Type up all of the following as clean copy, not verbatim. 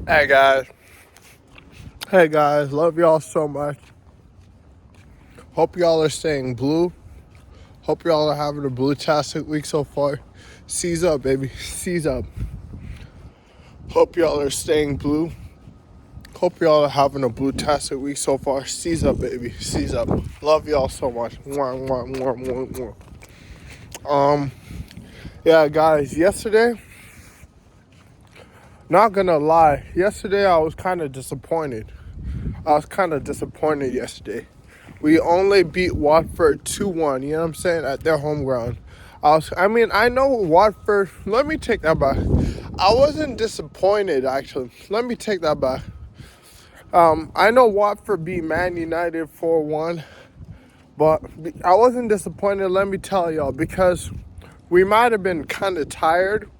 Hey guys. Hey guys, love y'all so much. Hope y'all are staying blue. Hope y'all are having a blue-tastic week so far. Seize up, baby. Seize up. Hope y'all are staying blue. Hope y'all are having a blue-tastic week so far. Seize up, baby. Seize up. Love y'all so much. Mwah, mwah, mwah, mwah, mwah. Yeah, guys, yesterday, not gonna lie, yesterday I was kind of disappointed. Yesterday. We only beat Watford 2-1, you know what I'm saying, at their home ground. I know Watford, let me take that back. I wasn't disappointed, actually. Let me take that back. I know Watford beat Man United 4-1, but I wasn't disappointed, let me tell y'all, because we might have been kind of tired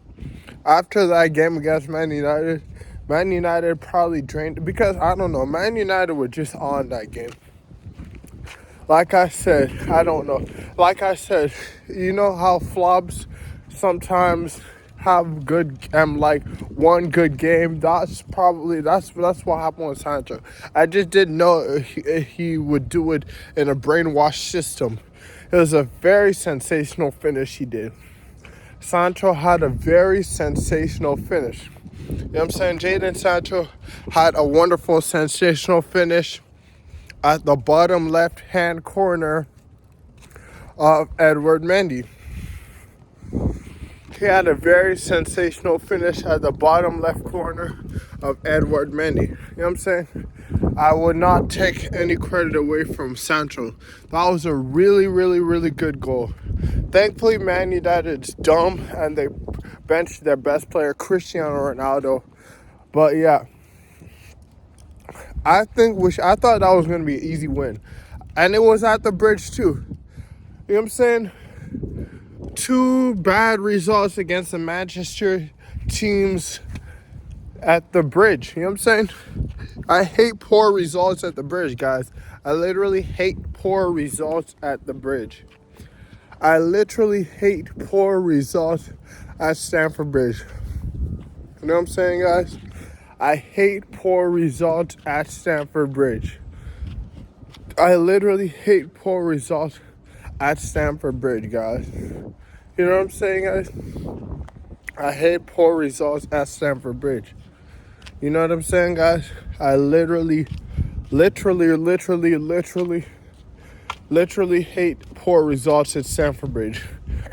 after that game against Man United. Man United probably drained, because I don't know, Man United were just on that game. Like I said, I don't know. Like I said, you know how flops sometimes have good, like one good game. That's what happened with Sancho. I just didn't know he would do it in a brainwashed system. It was a very sensational finish he did. Sancho had a very sensational finish. You know what I'm saying? Jadon Sancho had a wonderful, sensational finish at the bottom left-hand corner of Edward Mendy. He had a very sensational finish at the bottom left corner of Edward Mendy. You know what I'm saying? I would not take any credit away from Sancho. That was a really, really, really good goal. Thankfully, Man United's dumb and they benched their best player, Cristiano Ronaldo. But yeah, I thought that was going to be an easy win. And it was at the bridge too. You know what I'm saying? Two bad results against the Manchester teams at the bridge. You know what I'm saying? I hate poor results at the bridge, guys. I literally hate poor results at the bridge. I literally hate poor results at Stamford Bridge. You know what I'm saying, guys? I hate poor results at Stamford Bridge. I literally hate poor results at Stamford Bridge, guys. You know what I'm saying, guys? I hate poor results at Stamford Bridge. You know what I'm saying, guys? I literally hate poor results at Stamford Bridge.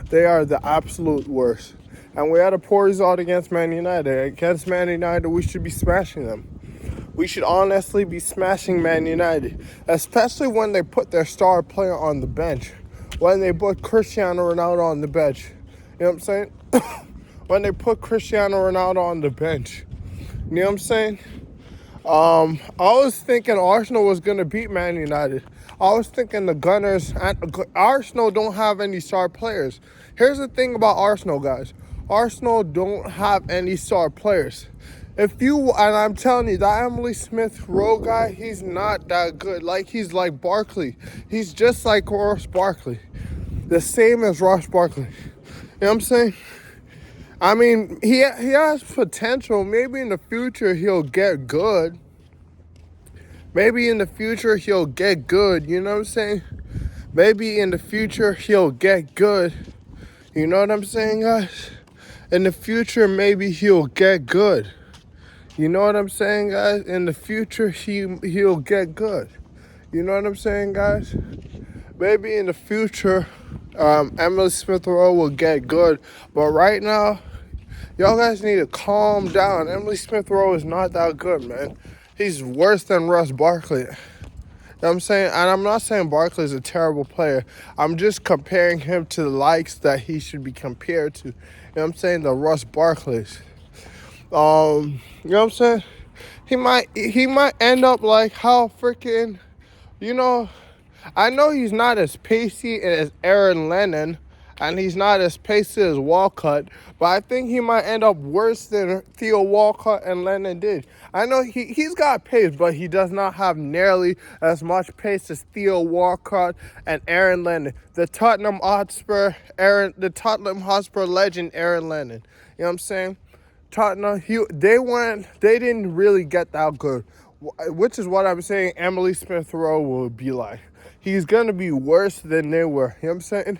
They are the absolute worst. And we had a poor result against Man United. Against Man United, we should be smashing them. We should honestly be smashing Man United, especially when they put their star player on the bench. When they put Cristiano Ronaldo on the bench. You know what I'm saying? When they put Cristiano Ronaldo on the bench. You know what I'm saying? I was thinking Arsenal was going to beat Man United. I was thinking the Gunners and Arsenal don't have any star players. Here's the thing about Arsenal, guys. Arsenal don't have any star players. And I'm telling you, that Emily Smith Rowe guy, he's not that good. Like, he's like Barkley. He's just like Ross Barkley. The same as Ross Barkley. You know what I'm saying? I mean, he has potential. Maybe in the future he'll get good. You know what I'm saying? Maybe in the future he'll get good. You know what I'm saying, guys? In the future, maybe he'll get good. You know what I'm saying, guys? In the future, he'll get good. You know what I'm saying, guys? Maybe in the future, Emily Smith Rowe will get good. But right now, y'all guys need to calm down. Emily Smith Rowe is not that good, man. He's worse than Russ Barkley. You know what I'm saying? And I'm not saying Barkley is a terrible player. I'm just comparing him to the likes that he should be compared to. You know what I'm saying? The Russ Barkleys. You know what I'm saying? He might end up like how freaking, you know, I know he's not as pacey as Aaron Lennon, and he's not as pacey as Walcott, but I think he might end up worse than Theo Walcott and Lennon did. I know he's got pace, but he does not have nearly as much pace as Theo Walcott and Aaron Lennon. The Tottenham Hotspur legend Aaron Lennon. You know what I'm saying? Tottenham, they didn't really get that good, which is what I'm saying Emily Smith Rowe will be like. He's going to be worse than they were. You know what I'm saying?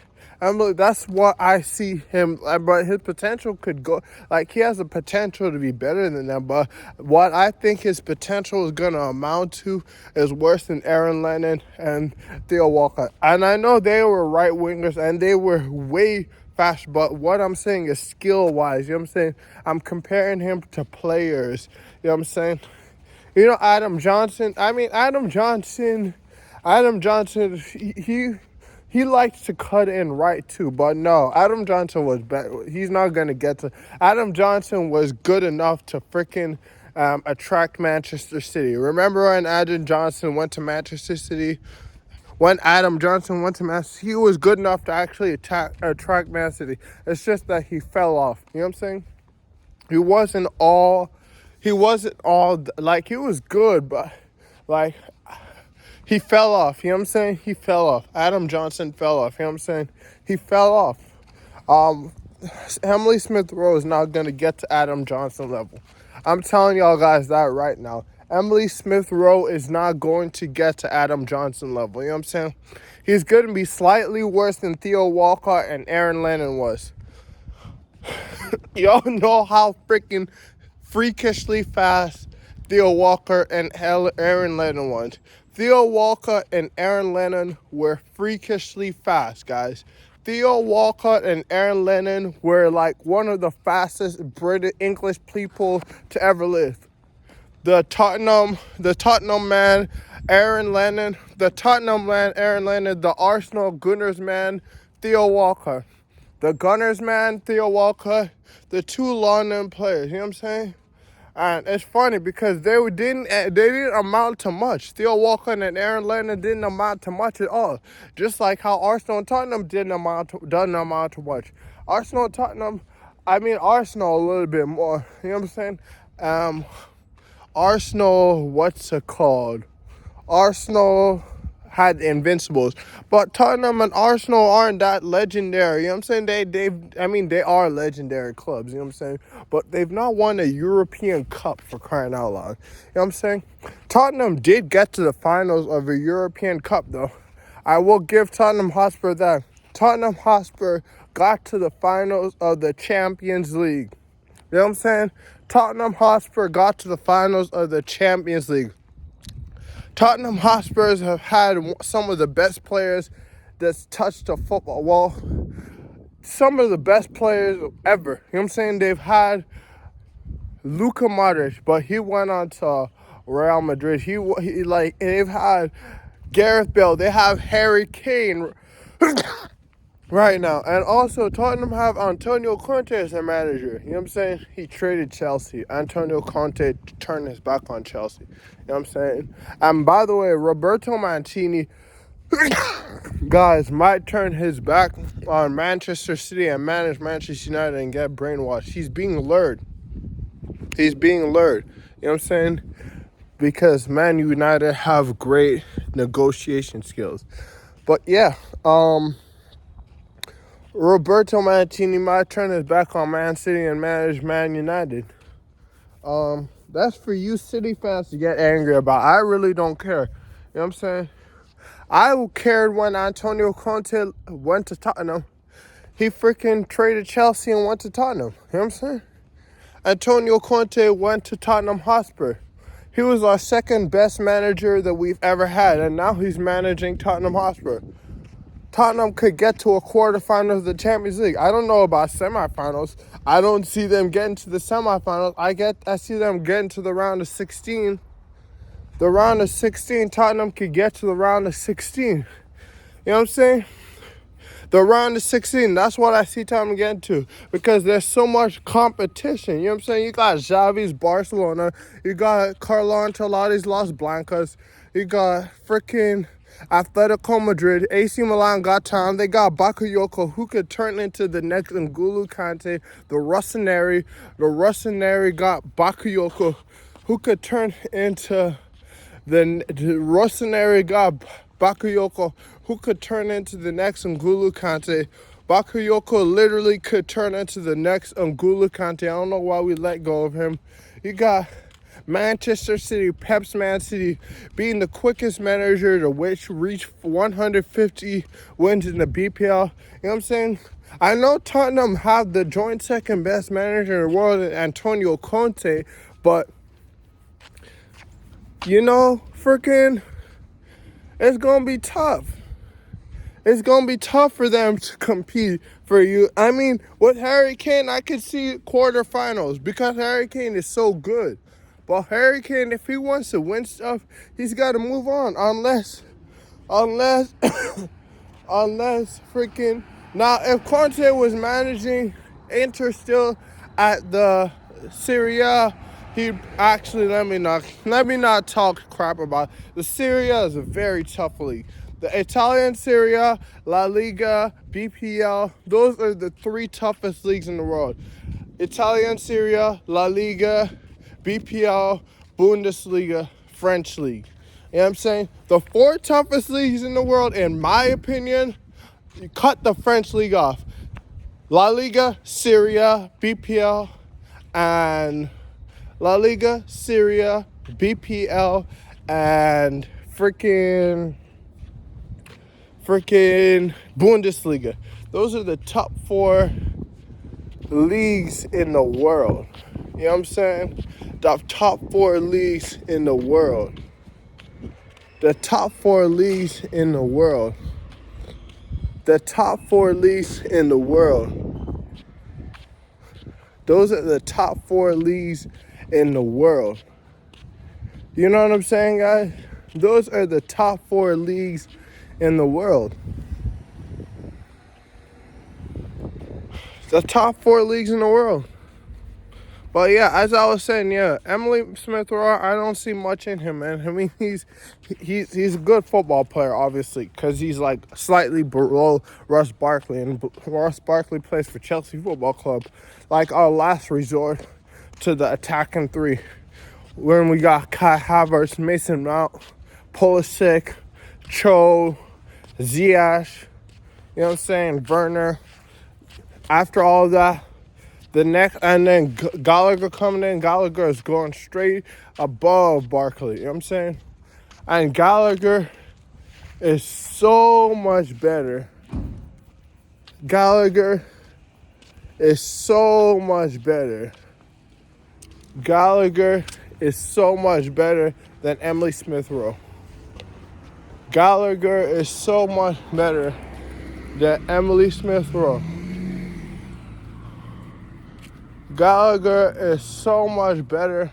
That's what I see him, but his potential could go, like, he has the potential to be better than them, but what I think his potential is going to amount to is worse than Aaron Lennon and Theo Walcott. And I know they were right wingers and they were way fast, but what I'm saying is skill-wise, you know what I'm saying? I'm comparing him to players, you know what I'm saying? You know, Adam Johnson, he likes to cut in right too, but no, Adam Johnson was better. He's not going to get to... Adam Johnson was good enough to freaking attract Manchester City. Remember when Adam Johnson went to Manchester City? When Adam Johnson went to Manchester City, he was good enough to actually attract Man City. It's just that he fell off. You know what I'm saying? He wasn't all, like, he was good, but, like... He fell off, you know what I'm saying? He fell off. Adam Johnson fell off, you know what I'm saying? He fell off. Emily Smith Rowe is not going to get to Adam Johnson level. I'm telling y'all guys that right now. Emily Smith Rowe is not going to get to Adam Johnson level, you know what I'm saying? He's going to be slightly worse than Theo Walcott and Aaron Lennon was. Y'all know how freaking freakishly fast Theo Walker and Aaron Lennon was. Theo Walcott and Aaron Lennon were freakishly fast, guys. Theo Walcott and Aaron Lennon were like one of the fastest British English people to ever live. The Tottenham man, Aaron Lennon. The Tottenham man, Aaron Lennon. The Arsenal Gunners man, Theo Walcott. The Gunners man, Theo Walcott. The two London players, you know what I'm saying? And it's funny because they didn't amount to much. Theo Walker and Aaron Lennon didn't amount to much at all. Just like how Arsenal and Tottenham doesn't amount to much. Arsenal and Tottenham, Arsenal a little bit more. You know what I'm saying? Arsenal, what's it called? Arsenal had Invincibles. But Tottenham and Arsenal aren't that legendary. You know what I'm saying? They are legendary clubs, you know what I'm saying? But they've not won a European Cup, for crying out loud. You know what I'm saying? Tottenham did get to the finals of a European Cup, though. I will give Tottenham Hotspur that. Tottenham Hotspur got to the finals of the Champions League. You know what I'm saying? Tottenham Hotspur got to the finals of the Champions League. Tottenham Hotspurs have had some of the best players that's touched the football. Well, some of the best players ever. You know what I'm saying? They've had Luka Modric, but he went on to Real Madrid. They've had Gareth Bale. They have Harry Kane right now. And also, Tottenham have Antonio Conte as their manager. You know what I'm saying? He traded Chelsea. Antonio Conte turned his back on Chelsea. You know what I'm saying? And by the way, Roberto Mancini, guys, might turn his back on Manchester City and manage Manchester United and get brainwashed. He's being lured. You know what I'm saying? Because Man United have great negotiation skills. But yeah, Roberto Mancini might turn his back on Man City and manage Man United. That's for you City fans to get angry about. I really don't care. You know what I'm saying? I cared when Antonio Conte went to Tottenham. He freaking traded Chelsea and went to Tottenham. You know what I'm saying? Antonio Conte went to Tottenham Hotspur. He was our second best manager that we've ever had, and now he's managing Tottenham Hotspur. Tottenham could get to a quarterfinal of the Champions League. I don't know about semifinals. I don't see them getting to the semifinals. I see them getting to the round of 16. The round of 16, Tottenham could get to the round of 16. You know what I'm saying? The round of 16, that's what I see Tottenham getting to. Because there's so much competition. You know what I'm saying? You got Xavi's Barcelona. You got Carlo Ancelotti's Las Blancas. You got freaking Atletico Madrid. AC Milan got time. They got Bakayoko, who could turn into the next N'Golo Kante. The Rossoneri got Bakayoko, who could turn into the Rossoneri got Bakayoko, who could turn into the next N'Golo Kante. Bakayoko literally could turn into the next N'Golo Kante. I don't know why we let go of him. You got Manchester City, Pep's Man City, being the quickest manager to reach 150 wins in the BPL. You know what I'm saying? I know Tottenham have the joint second best manager in the world, Antonio Conte, but, you know, freaking, it's going to be tough. It's going to be tough for them to compete for you. I mean, with Harry Kane, I could see quarterfinals because Harry Kane is so good. But Harry Kane, if he wants to win stuff, he's got to move on. Unless freaking... Now, if Conte was managing Inter still at the Serie A, he actually, let me not talk crap about it. The Serie A is a very tough league. The Italian Serie A, La Liga, BPL, those are the three toughest leagues in the world. Italian Serie A, La Liga, BPL, Bundesliga, French League. You know what I'm saying? The four toughest leagues in the world, in my opinion, you cut the French League off. La Liga, Serie A, BPL, and La Liga, Serie A, BPL, and freaking Bundesliga. Those are the top four leagues in the world. You know what I'm saying? The top four leagues in the world. The top four leagues in the world. The top four leagues in the world. Those are the top four leagues in the world. You know what I'm saying, guys? Those are the top four leagues in the world. The top four leagues in the world. But yeah, as I was saying, yeah, Emily Smith-Rowe, I don't see much in him, man. I mean, he's a good football player, obviously, because he's like slightly below Russ Barkley, and Russ Barkley plays for Chelsea Football Club, like our last resort to the attacking three, when we got Kai Havertz, Mason Mount, Pulisic, Cho, Ziyech, you know what I'm saying, Werner. After all of that, the next, and then Gallagher coming in. Gallagher is going straight above Barkley. You know what I'm saying? And Gallagher is so much better. Gallagher is so much better. Gallagher is so much better than Emily Smith-Rowe. Gallagher is so much better than Emily Smith-Rowe. Gallagher is so much better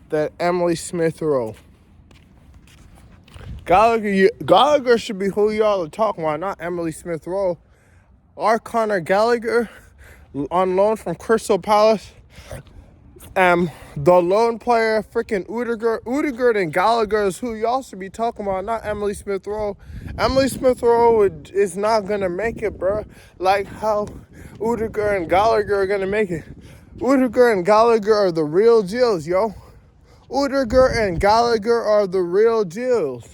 than Emily Smith-Rowe. Gallagher should be who y'all are talking about, not Emily Smith-Rowe. Our Conor Gallagher, on loan from Crystal Palace. The lone player, freaking Udegaard and Gallagher is who y'all should be talking about, not Emily Smith-Rowe. Emily Smith-Rowe is not going to make it, bro. Like how Udegaard and Gallagher are going to make it. Udegaard and Gallagher are the real deals, yo. Udegaard and Gallagher are the real deals.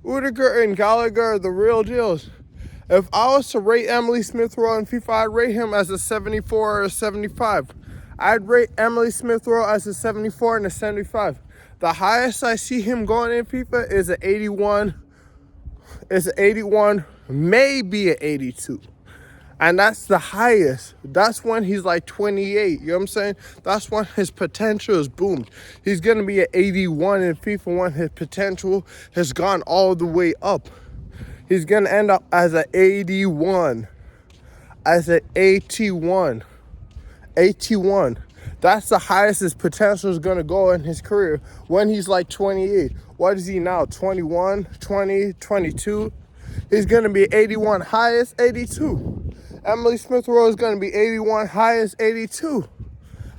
Udegaard and Gallagher are the real deals. If I was to rate Emily Smith-Rowe in FIFA, I'd rate him as a 74 or a 75. I'd rate Emily Smith-Rowe as a 74 and a 75. The highest I see him going in FIFA is an 81. It's an 81, maybe an 82. And that's the highest. That's when he's like 28. You know what I'm saying? That's when his potential is boomed. He's going to be at 81 in FIFA when his potential has gone all the way up. He's going to end up as an 81. As an 81. 81. That's the highest his potential is going to go in his career when he's like 28. What is he now? 21, 20, 22? He's going to be 81, highest 82. Emily Smith-Rowe is going to be 81, highest 82.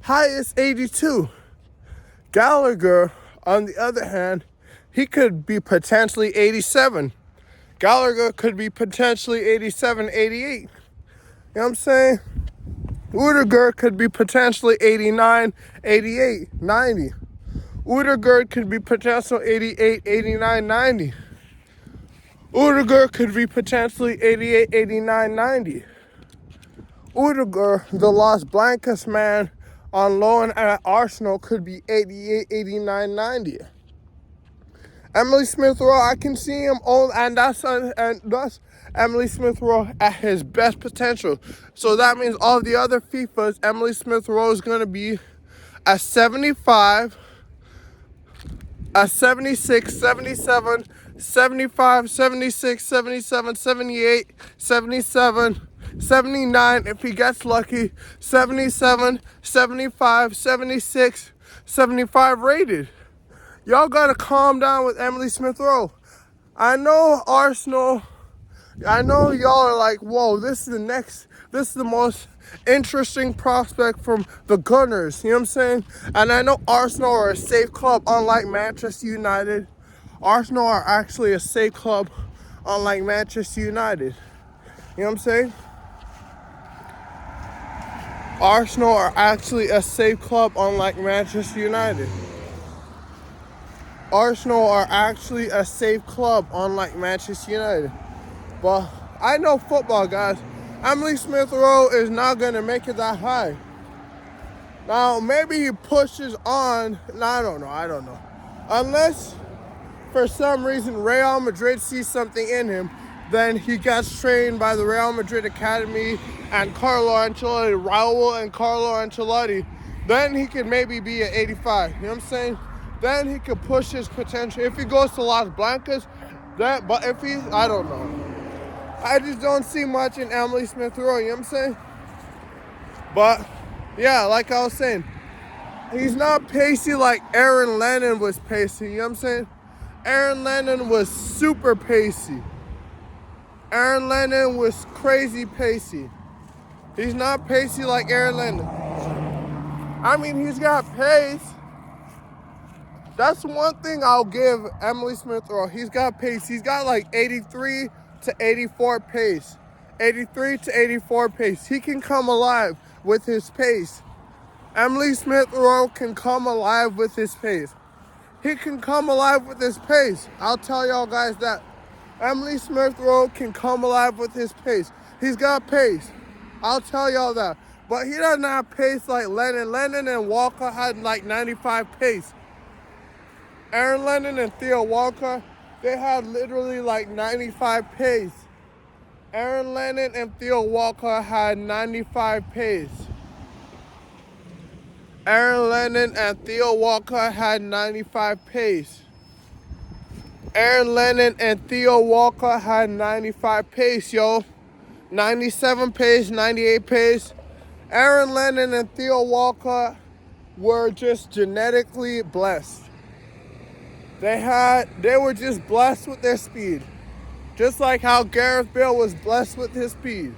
Highest 82. Gallagher, on the other hand, he could be potentially 87. Gallagher could be potentially 87, 88. You know what I'm saying? Udegaard could be potentially 89, 88, 90. Udegaard could be potentially 88, 89, 90. Udegaard could be potentially 88, 89, 90. Udegaard, the Los Blancos man on loan at Arsenal, could be 88, 89, 90. Emily Smith Rowe, I can see him on, and that's Emily Smith Rowe at his best potential. So that means all the other FIFAs, Emily Smith Rowe is going to be a 75, a 76, 77, 75, 76, 77, 78, 77, 79 if he gets lucky, 77, 75, 76, 75 rated. Y'all gotta calm down with Emily Smith Rowe. I know Arsenal, I know y'all are like, whoa, this is the most interesting prospect from the Gunners, you know what I'm saying? And I know Arsenal are a safe club, unlike Manchester United. Arsenal are actually a safe club, unlike Manchester United. You know what I'm saying? Arsenal are actually a safe club, unlike Manchester United. Arsenal are actually a safe club, unlike Manchester United. But I know football, guys. Emily Smith Rowe is not going to make it that high. Now, maybe he pushes on. No, I don't know. Unless, for some reason, Real Madrid sees something in him, then he gets trained by the Real Madrid Academy and Raul and Carlo Ancelotti. Then he could maybe be at 85. You know what I'm saying? Then he could push his potential. If he goes to Los Blancos, but if he, I don't know. I just don't see much in Emily Smith Rowe, you know what I'm saying? But, yeah, like I was saying, he's not pacey like Aaron Lennon was pacey, you know what I'm saying? Aaron Lennon was super pacey. Aaron Lennon was crazy pacey. He's not pacey like Aaron Lennon. I mean, he's got pace. That's one thing I'll give Emily Smith Rowe. He's got pace. He's got like 83 to 84 pace. 83 to 84 pace. He can come alive with his pace. Emily Smith Rowe can come alive with his pace. He can come alive with his pace. I'll tell y'all guys that. Emily Smith Rowe can come alive with his pace. He's got pace. I'll tell y'all that. But he doesn't have pace like Lennon. Lennon and Walker had like 95 pace. Aaron Lennon and Theo Walker, they had literally like 95 pace. Aaron Lennon and Theo Walker had 95 pace. Aaron Lennon and Theo Walker had 95 pace. Aaron Lennon and Theo Walker had 95 pace, yo. 97 pace, 98 pace. Aaron Lennon and Theo Walker were just genetically blessed. They were just blessed with their speed. Just like how Gareth Bale was blessed with his speed.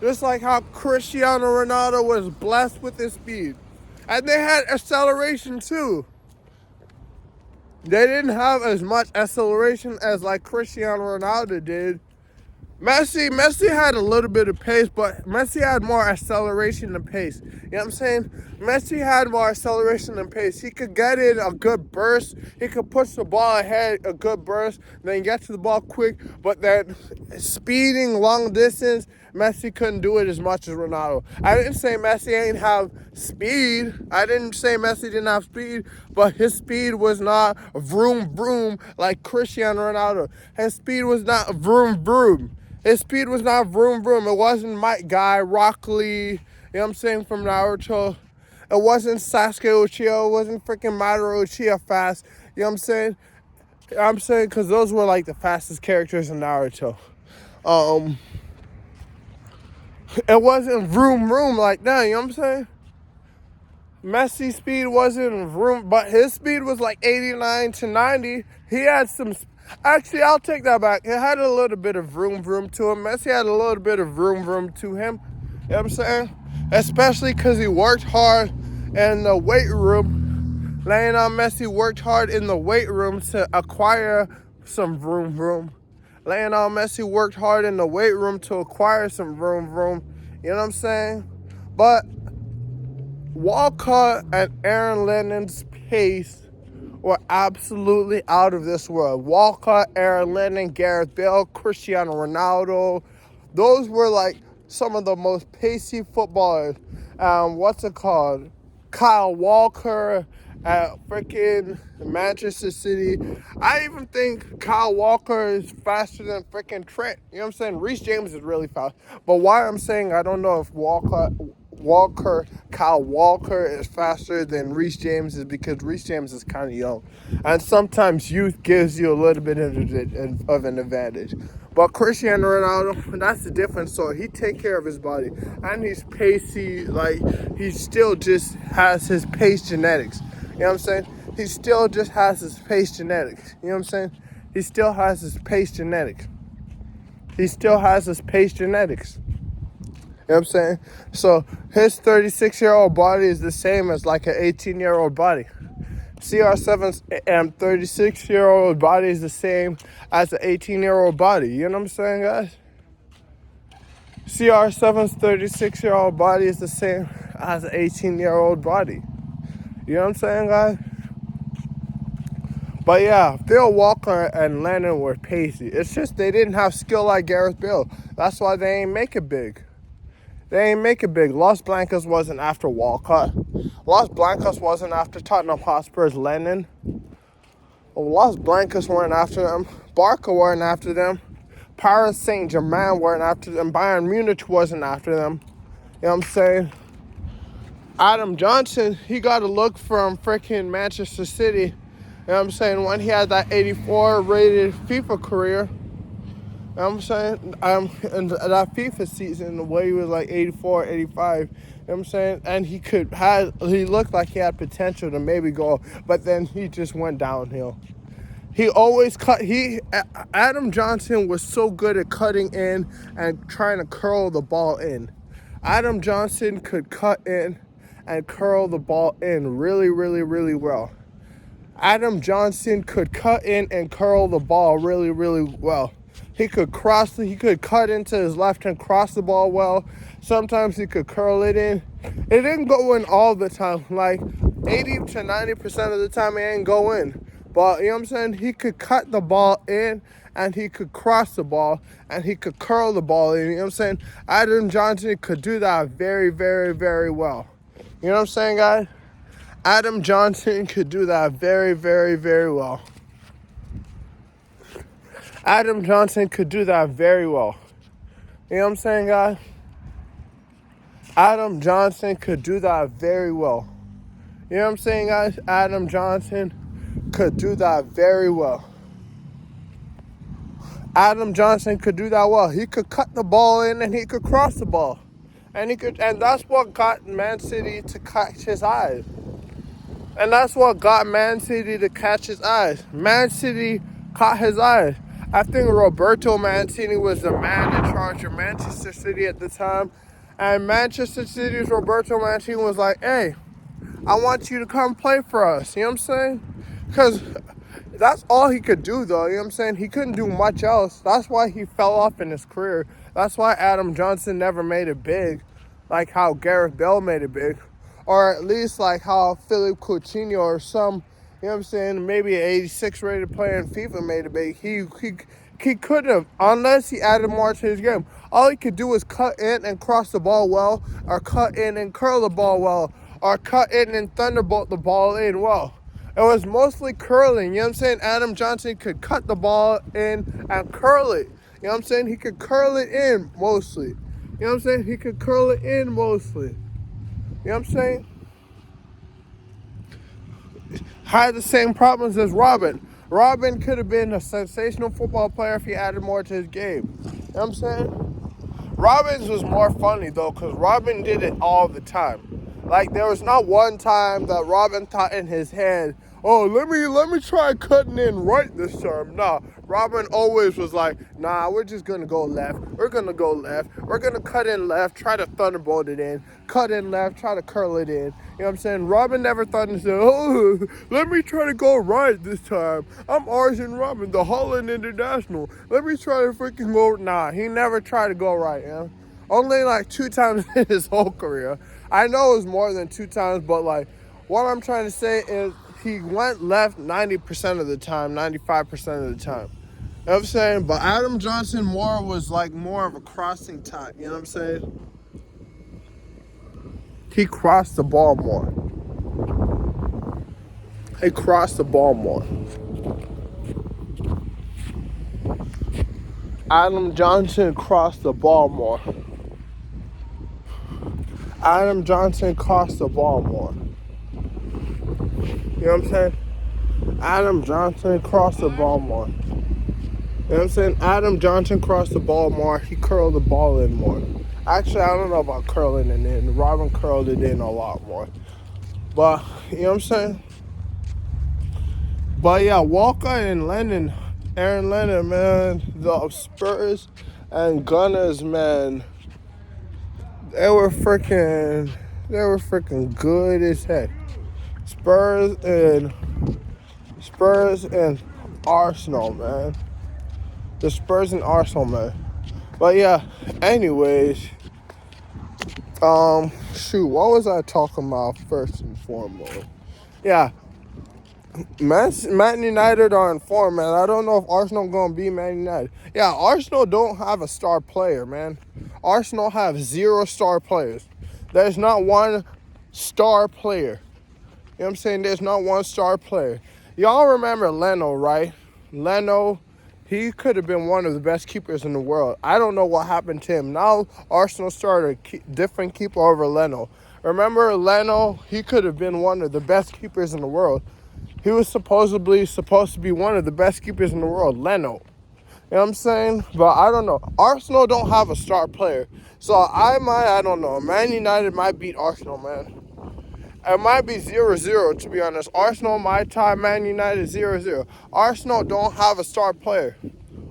Just like how Cristiano Ronaldo was blessed with his speed. And they had acceleration too. They didn't have as much acceleration as like Cristiano Ronaldo did. Messi had a little bit of pace, but Messi had more acceleration than pace. You know what I'm saying? Messi had more acceleration than pace. He could get in a good burst. He could push the ball ahead a good burst, then get to the ball quick. But then speeding long distance, Messi couldn't do it as much as Ronaldo. I didn't say Messi ain't have speed. I didn't say Messi didn't have speed, but his speed was not vroom vroom like Cristiano Ronaldo. His speed was not vroom vroom. His speed was not vroom vroom. It wasn't Mike Guy, Rock Lee, you know what I'm saying, from Naruto. It wasn't Sasuke Uchiha. It wasn't freaking Madara Uchiha fast. You know what I'm saying? I'm saying because those were like the fastest characters in Naruto. It wasn't vroom vroom like that, you know what I'm saying? Messi's speed wasn't vroom, but his speed was like 89 to 90. He had some... Actually, I'll take that back. It had a little bit of vroom vroom to him. Messi had a little bit of vroom vroom to him. You know what I'm saying? Especially because he worked hard in the weight room. Lionel Messi worked hard in the weight room to acquire some vroom vroom. Lionel Messi worked hard in the weight room to acquire some vroom vroom. You know what I'm saying? But Walcott and Aaron Lennon's pace were absolutely out of this world. Walcott, Aaron Lennon, Gareth Bale, Cristiano Ronaldo, those were like some of the most pacey footballers. What's it called? Kyle Walker at freaking Manchester City. I even think Kyle Walker is faster than freaking Trent. You know what I'm saying? Reece James is really fast. But why I'm saying I don't know if Kyle Walker is faster than Reece James is because Reece James is kind of young. And sometimes youth gives you a little bit of an advantage. But Cristiano Ronaldo, that's the difference. So he take care of his body. And he's pacey. Like, he still just has his pace genetics. You know what I'm saying? He still just has his pace genetics. You know what I'm saying? He still has his pace genetics. He still has his pace genetics. You know what I'm saying? So his 36-year-old body is the same as like an 18-year-old body. CR7's 36-year-old body is the same as an 18-year-old body. You know what I'm saying, guys? CR7's 36-year-old body is the same as an 18-year-old body. You know what I'm saying, guys? But yeah, Phil Walker and Lennon were pacey. It's just they didn't have skill like Gareth Bale. That's why they ain't make it big. They ain't make it big. Los Blancos wasn't after Walcott. Los Blancos wasn't after Tottenham Hotspur's Lennon. Los Blancos weren't after them. Barca weren't after them. Paris Saint-Germain weren't after them. Bayern Munich wasn't after them. You know what I'm saying? Adam Johnson, he got a look from freaking Manchester City. You know what I'm saying? When he had that 84 rated FIFA career. You know what I'm saying? In that FIFA season, the way he was like 84, 85. You know what I'm saying? And he looked like he had potential to maybe go, but then he just went downhill. He always Adam Johnson was so good at cutting in and trying to curl the ball in. Adam Johnson could cut in and curl the ball in really, really, really well. Adam Johnson could cut in and curl the ball really, really well. He could cut into his left and cross the ball well. Sometimes he could curl it in. It didn't go in all the time. Like 80 to 90% of the time it ain't go in. But you know what I'm saying? He could cut the ball in and he could cross the ball and he could curl the ball in. You know what I'm saying? Adam Johnson could do that very, very, very well. You know what I'm saying, guys? Adam Johnson could do that very, very, very well. Adam Johnson could do that very well. You know what I'm saying, guys? Adam Johnson could do that very well. You know what I'm saying, guys? Adam Johnson could do that very well. Adam Johnson could do that well. He could cut the ball in and he could cross the ball. And that's what got Man City to catch his eyes. And that's what got Man City to catch his eyes. Man City caught his eyes. I think Roberto Mancini was the man in charge of Manchester City at the time. And Manchester City's Roberto Mancini was like, hey, I want you to come play for us. You know what I'm saying? Because that's all he could do, though. You know what I'm saying? He couldn't do much else. That's why he fell off in his career. That's why Adam Johnson never made it big, like how Gareth Bale made it big. Or at least like how Philippe Coutinho or some, you know what I'm saying, maybe an 86 rated player in FIFA made it big. He could have, unless he added more to his game. All he could do was cut in and cross the ball well, or cut in and curl the ball well, or cut in and thunderbolt the ball in well. It was mostly curling, you know what I'm saying? Adam Johnson could cut the ball in and curl it. You know what I'm saying? He could curl it in mostly. You know what I'm saying? He could curl it in mostly. You know what I'm saying? Had the same problems as Robin. Robin could have been a sensational football player if he added more to his game. You know what I'm saying? Robin's was more funny, though, because Robin did it all the time. Like, there was not one time that Robin thought in his head, oh, let me try cutting in right this time. Nah, Robin always was like, nah, we're just going to go left. We're going to go left. We're going to cut in left, try to thunderbolt it in. Cut in left, try to curl it in. You know what I'm saying? Robin never thought and said, oh, let me try to go right this time. I'm Arjen Robin, the Haaland International. Let me try to freaking go. Nah, he never tried to go right, you know? Only like 2 times in his whole career. I know it was more than 2 times, but like, what I'm trying to say is he went left 90% of the time, 95% of the time. You know what I'm saying? But Adam Johnson more was like more of a crossing type. You know what I'm saying? He crossed the ball more. He crossed the ball more. Adam Johnson crossed the ball more. Adam Johnson crossed the ball more. You know what I'm saying? Adam Johnson crossed the ball more. You know what I'm saying? Adam Johnson crossed the ball more. He curled the ball in more. Actually, I don't know about curling it in. Robin curled it in a lot more. But, you know what I'm saying? But yeah, Walker and Lennon, Aaron Lennon, man, the Spurs and Gunners, man, they were freaking good as heck. Spurs and Arsenal, man. The Spurs and Arsenal, man. But yeah, anyways, shoot, what was I talking about first and foremost? Yeah, Man United are in form, man. I don't know if Arsenal gonna beat Man United. Yeah, Arsenal don't have a star player, man. Arsenal have 0 star players. There's not one star player. You know what I'm saying? There's not one star player. Y'all remember Leno, right? Leno, he could have been one of the best keepers in the world. I don't know what happened to him. Now Arsenal started a different keeper over Leno. Remember Leno? He could have been one of the best keepers in the world. He was supposed to be one of the best keepers in the world, Leno. You know what I'm saying? But I don't know. Arsenal don't have a star player. So I don't know. Man United might beat Arsenal, man. It might be 0-0, to be honest. Arsenal might tie Man United 0-0. Arsenal don't have a star player.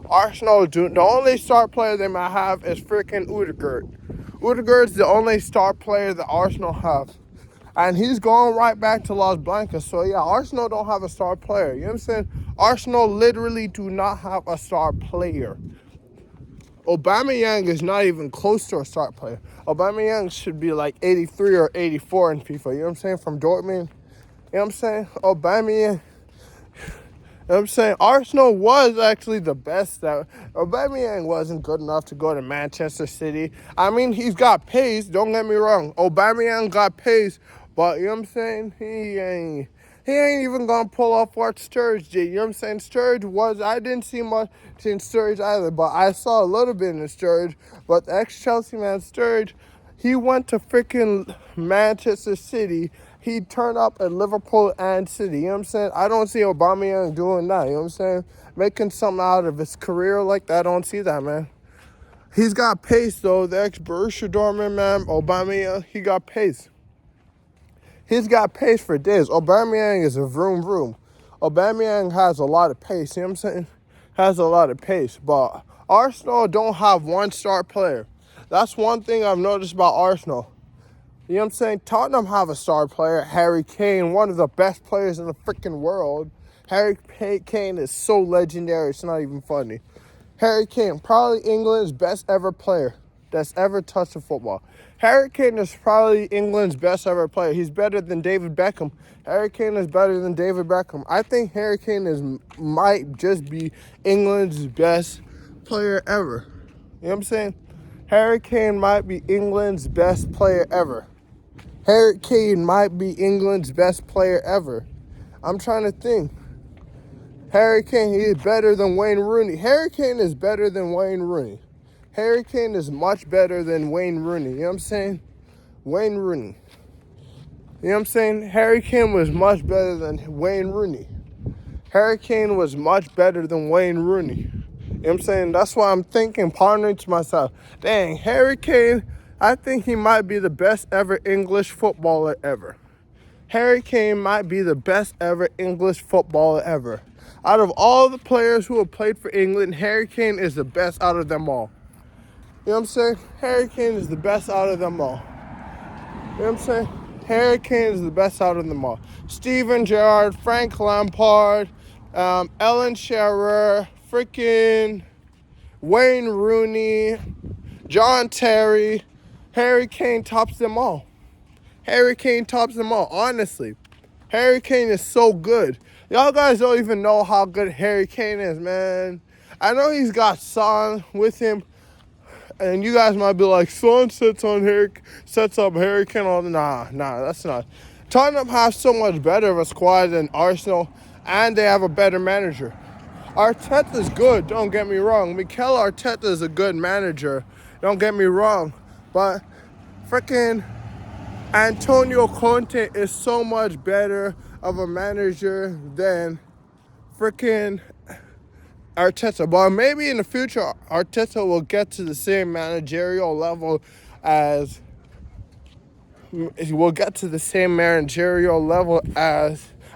The only star player they might have is freaking Odegaard. Odegaard's the only star player that Arsenal have. And he's going right back to Las Blancas. So, yeah, Arsenal don't have a star player. You know what I'm saying? Arsenal literally do not have a star player. Aubameyang is not even close to a star player. Aubameyang should be like 83 or 84 in FIFA. You know what I'm saying? From Dortmund. You know what I'm saying? Aubameyang. You know what I'm saying? Arsenal was actually the best. Aubameyang wasn't good enough to go to Manchester City. I mean, he's got pace. Don't get me wrong. Aubameyang got pace. But, you know what I'm saying? He ain't even going to pull off what Sturridge did. You know what I'm saying? I didn't see much in Sturridge either, but I saw a little bit in Sturridge. But the ex-Chelsea man, Sturridge, he went to freaking Manchester City. He turned up at Liverpool and City. You know what I'm saying? I don't see Aubameyang doing that. You know what I'm saying? Making something out of his career like that. I don't see that, man. He's got pace, though. The ex-Borussia Dortmund man, Aubameyang, he got pace. He's got pace for days. Aubameyang is a vroom vroom. Aubameyang has a lot of pace. You know what I'm saying? Has a lot of pace. But Arsenal don't have one star player. That's one thing I've noticed about Arsenal. You know what I'm saying? Tottenham have a star player, Harry Kane, one of the best players in the freaking world. Harry Kane is so legendary, it's not even funny. Harry Kane, probably England's best ever player that's ever touched a football. Harry Kane is probably England's best ever player. He's better than David Beckham. Harry Kane is better than David Beckham. I think Harry Kane might just be England's best player ever. You know what I'm saying? Harry Kane might be England's best player ever. Harry Kane might be England's best player ever. I'm trying to think. Harry Kane, he is better than Wayne Rooney. Harry Kane is better than Wayne Rooney. Harry Kane is much better than Wayne Rooney. You know what I'm saying? Wayne Rooney. You know what I'm saying? Harry Kane was much better than Wayne Rooney. Harry Kane was much better than Wayne Rooney. You know what I'm saying? That's why I'm thinking, pondering to myself, dang, Harry Kane, I think he might be the best ever English footballer ever. Harry Kane might be the best ever English footballer ever. Out of all the players who have played for England, Harry Kane is the best out of them all. You know what I'm saying? Harry Kane is the best out of them all. You know what I'm saying? Harry Kane is the best out of them all. Steven Gerrard, Frank Lampard, Alan Shearer, freaking Wayne Rooney, John Terry. Harry Kane tops them all. Harry Kane tops them all, honestly. Harry Kane is so good. Y'all guys don't even know how good Harry Kane is, man. I know he's got Son with him, and you guys might be like, Son sets up Harry Kane. Nah, that's not. Tottenham have so much better of a squad than Arsenal, and they have a better manager. Arteta's good, don't get me wrong. Mikel Arteta is a good manager, don't get me wrong. But freaking Antonio Conte is so much better of a manager than freaking Arteta. But maybe in the future, Arteta will get to the same managerial level as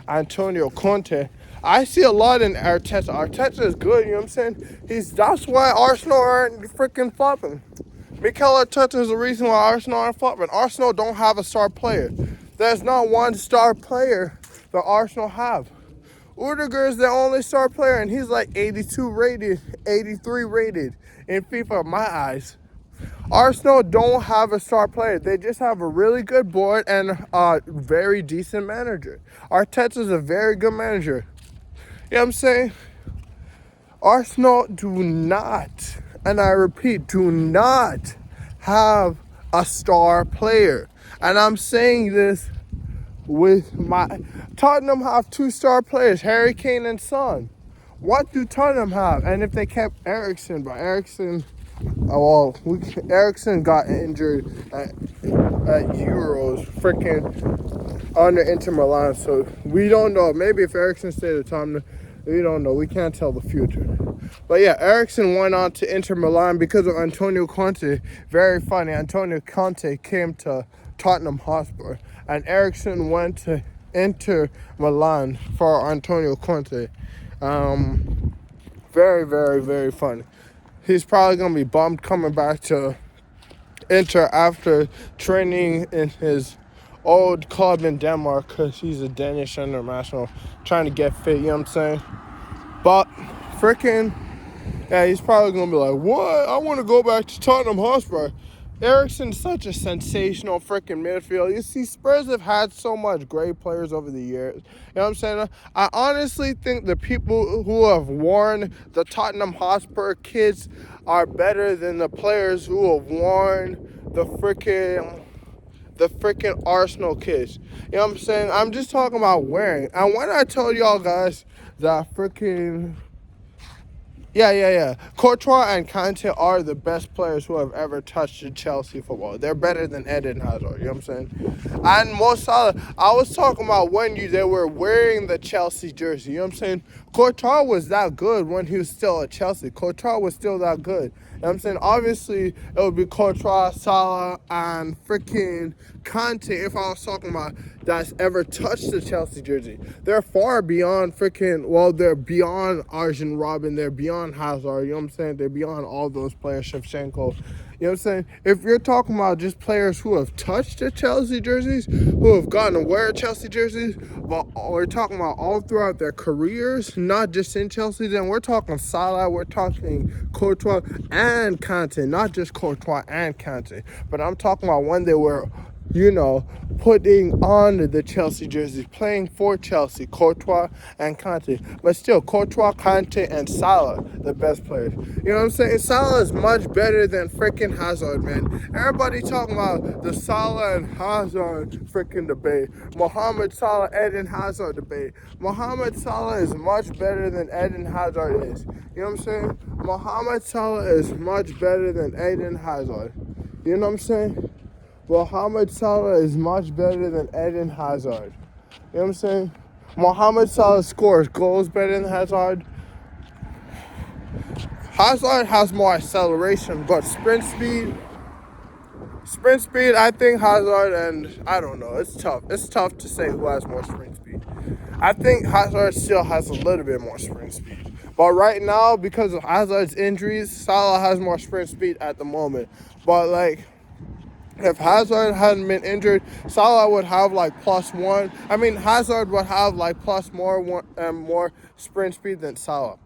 Antonio Conte. I see a lot in Arteta. Arteta is good, you know what I'm saying? That's why Arsenal aren't freaking flopping. Mikel Arteta is the reason why Arsenal aren't flopping. Arsenal don't have a star player. There's not one star player that Arsenal have. Rudiger is the only star player, and he's like 82 rated, 83 rated in FIFA in my eyes. Arsenal don't have a star player. They just have a really good board and a very decent manager. Arteta's a very good manager. You know what I'm saying? Arsenal do not, and I repeat, do not have a star player. And I'm saying this with my... Tottenham have 2-star players, Harry Kane and Son. What do Tottenham have? And if they kept Eriksen, but Eriksen got injured at Euros, freaking under Inter Milan. So we don't know. Maybe if Eriksen stayed at Tottenham, we don't know. We can't tell the future. But yeah, Eriksen went on to Inter Milan because of Antonio Conte. Very funny. Antonio Conte came to Tottenham Hotspur, and Eriksen went to Inter Milan for Antonio Conte. Very, very, very funny. He's probably going to be bummed coming back to Inter after training in his old club in Denmark, because he's a Danish international trying to get fit, you know what I'm saying? But freaking, yeah, he's probably going to be like, what? I want to go back to Tottenham Hotspur. Eriksen's such a sensational freaking midfield. You see, Spurs have had so much great players over the years. You know what I'm saying? I honestly think the people who have worn the Tottenham Hotspur kids are better than the players who have worn the freaking Arsenal kids. You know what I'm saying? I'm just talking about wearing. And when I told y'all guys that freaking... Yeah. Courtois and Kante are the best players who have ever touched the Chelsea football. They're better than Eden Hazard, you know what I'm saying? And Mo Salah, I was talking about when they were wearing the Chelsea jersey, you know what I'm saying? Courtois was that good when he was still at Chelsea. Courtois was still that good. You know what I'm saying? Obviously, it would be Courtois, Salah, and freaking Kante if I was talking about that's ever touched the Chelsea jersey. They're far beyond they're beyond Arjen Robben, they're beyond Hazard, you know what I'm saying? They're beyond all those players, Shevchenko. You know what I'm saying? If you're talking about just players who have touched the Chelsea jerseys, who have gotten to wear Chelsea jerseys, but we're talking about all throughout their careers, not just in Chelsea, then we're talking Salah, we're talking Courtois and Kante, not just Courtois and Kante, but I'm talking about when they were, putting on the Chelsea jerseys, playing for Chelsea, Courtois and Kante. But still, Courtois, Kante, and Salah, the best players. You know what I'm saying? Salah is much better than freaking Hazard, man. Everybody talking about the Salah and Hazard freaking debate. Mohamed Salah, Eden Hazard debate. Mohamed Salah is much better than Eden Hazard is. You know what I'm saying? Mohamed Salah is much better than Eden Hazard. You know what I'm saying? Mohamed Salah is much better than Eden Hazard. You know what I'm saying? Mohamed Salah scores goals better than Hazard. Hazard has more acceleration, but sprint speed, I think Hazard, and I don't know, it's tough. It's tough to say who has more sprint speed. I think Hazard still has a little bit more sprint speed. But right now, because of Hazard's injuries, Salah has more sprint speed at the moment. But if Hazard hadn't been injured, Salah would have +1. I mean, Hazard would have more sprint speed than Salah.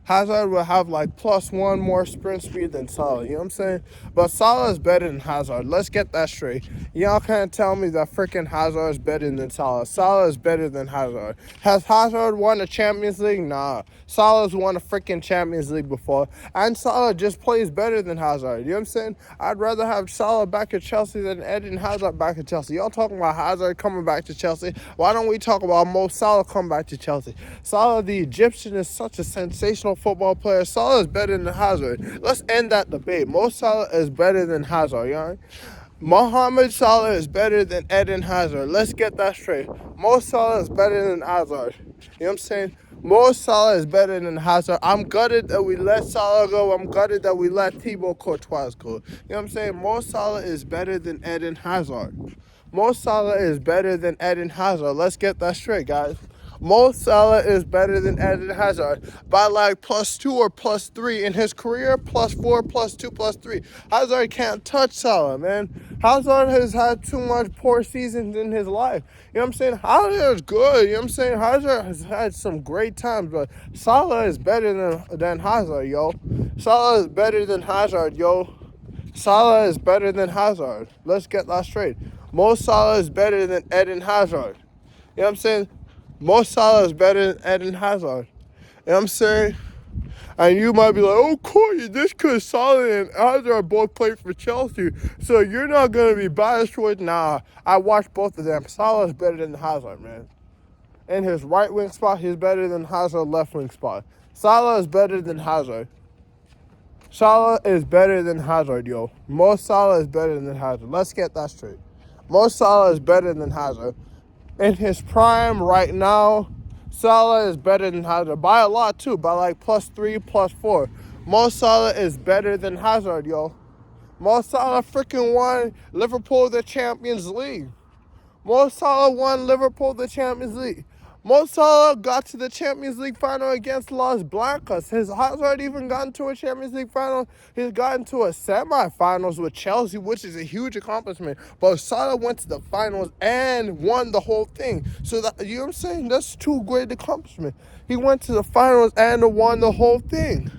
Hazard will have like +1 more sprint speed than Salah. You know what I'm saying? But Salah is better than Hazard. Let's get that straight. Y'all can't tell me that freaking Hazard is better than Salah. Salah is better than Hazard. Has Hazard won a Champions League? Nah. Salah's won a freaking Champions League before. And Salah just plays better than Hazard. You know what I'm saying? I'd rather have Salah back at Chelsea than Eden Hazard back at Chelsea. Y'all talking about Hazard coming back to Chelsea. Why don't we talk about Mo Salah coming back to Chelsea? Salah, the Egyptian, is such a sensational football player. Salah is better than Hazard. Let's end that debate. Mo Salah is better than Hazard, you know? Mohamed Salah is better than Eden Hazard. Let's get that straight. Mo Salah is better than Hazard. You know what I'm saying? Mo Salah is better than Hazard. I'm gutted that we let Salah go. I'm gutted that we let Thibaut Courtois go. You know what I'm saying? Mo Salah is better than Eden Hazard. Mo Salah is better than Eden Hazard. Let's get that straight, guys. Mo Salah is better than Eden Hazard by like +2 or +3 in his career. +4, +2, +3. Hazard can't touch Salah, man. Hazard has had too much poor seasons in his life. You know what I'm saying? Hazard is good. You know what I'm saying? Hazard has had some great times, but Salah is better than Hazard, yo. Salah is better than Hazard, yo. Salah is better than Hazard. Let's get that straight. Mo Salah is better than Eden Hazard. You know what I'm saying? Mo Salah is better than Eden Hazard. You know what I'm saying? And you might be like, oh, Corey, this because Salah and Hazard both played for Chelsea, so you're not going to be biased towards. Nah, I watched both of them. Salah is better than Hazard, man. In his right wing spot, he's better than Hazard left wing spot. Salah is better than Hazard. Salah is better than Hazard, yo. Mo Salah is better than Hazard. Let's get that straight. Mo Salah is better than Hazard. In his prime right now, Salah is better than Hazard. By a lot, too. By like +3, +4. Mo Salah is better than Hazard, yo. Mo Salah freaking won Liverpool the Champions League. Mo Salah won Liverpool the Champions League. Mo Salah got to the Champions League final against Las Blancas. His Hazard even gotten to a Champions League final. He's gotten to a semifinals with Chelsea, which is a huge accomplishment. But Salah went to the finals and won the whole thing. So that, you know what I'm saying? That's two great accomplishments. He went to the finals and won the whole thing.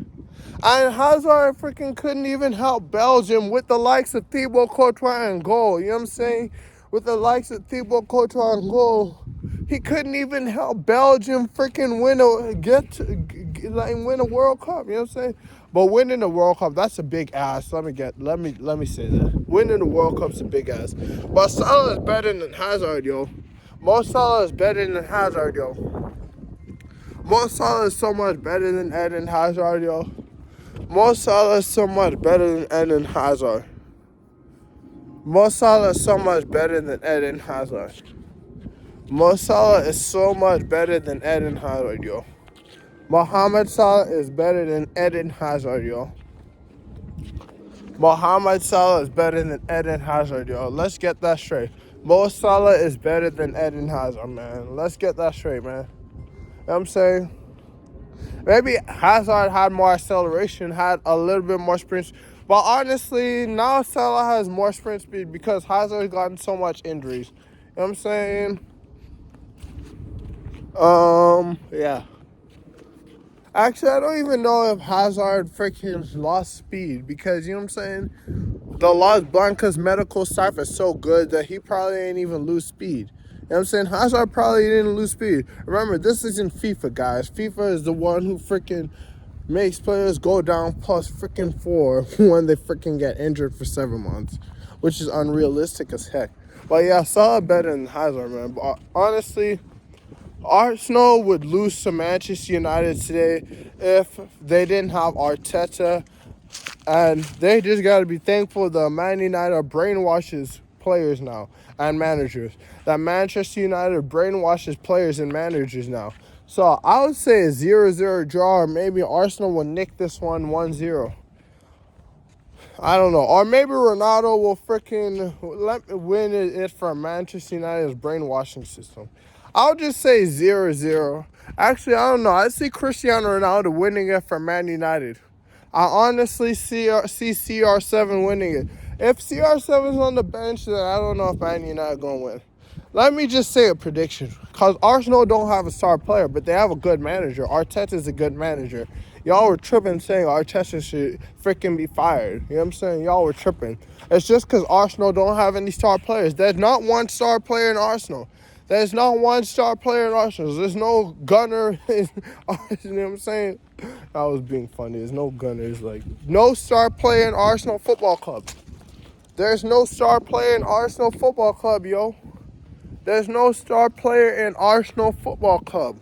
And Hazard freaking couldn't even help Belgium with the likes of Thibaut Courtois and goal. You know what I'm saying? With the likes of Thibaut Courtois and goal, he couldn't even help Belgium freaking win a World Cup. You know what I'm saying? But winning the World Cup, that's a big ass. Let me say that. Winning the World Cup's a big ass. But Salah is better than Hazard, yo. Mo Salah is better than Hazard, yo. Mo Salah is so much better than Eden Hazard, yo. Mo Salah is so much better than Eden Hazard. Mo Salah is so much better than Eden Hazard. Mo Salah is so much better than Eden Hazard, yo. Mohamed Salah is better than Eden Hazard, yo. Mohamed Salah is better than Eden Hazard, yo. Let's get that straight. Mo Salah is better than Eden Hazard, man. Let's get that straight, man. You know what I'm saying? Maybe Hazard had more acceleration, had a little bit more sprint. But honestly, now Salah has more sprint speed because Hazard's gotten so much injuries. You know what I'm saying? Yeah. Actually, I don't even know if Hazard freaking lost speed because, you know what I'm saying? The Las Blancas medical staff is so good that he probably ain't even lose speed. You know what I'm saying? Hazard probably didn't lose speed. Remember, this isn't FIFA, guys. FIFA is the one who freaking makes players go down +4 when they freaking get injured for 7 months, which is unrealistic as heck. But yeah, Salah better than Hazard, man. But honestly, Arsenal would lose to Manchester United today if they didn't have Arteta, and they just got to be thankful the Man United brainwashes players now and managers. That Manchester United brainwashes players and managers now. So I would say a 0-0 draw, or maybe Arsenal will nick this one 1-0. I don't know. Or maybe Ronaldo will freaking let me win it for Manchester United's brainwashing system. I'll just say 0-0. Actually, I don't know. I see Cristiano Ronaldo winning it for Man United. I honestly see CR7 winning it. If CR7's on the bench, then I don't know if Man United going to win. Let me just say a prediction. Because Arsenal don't have a star player, but they have a good manager. Arteta's a good manager. Y'all were tripping saying Arteta should freaking be fired. You know what I'm saying? Y'all were tripping. It's just because Arsenal don't have any star players. There's not one star player in Arsenal. There's not one star player in Arsenal. There's no gunner in Arsenal. You know what I'm saying? That was being funny. There's no gunners. Like, no star player in Arsenal Football Club. There's no star player in Arsenal Football Club, yo. There's no star player in Arsenal Football Club.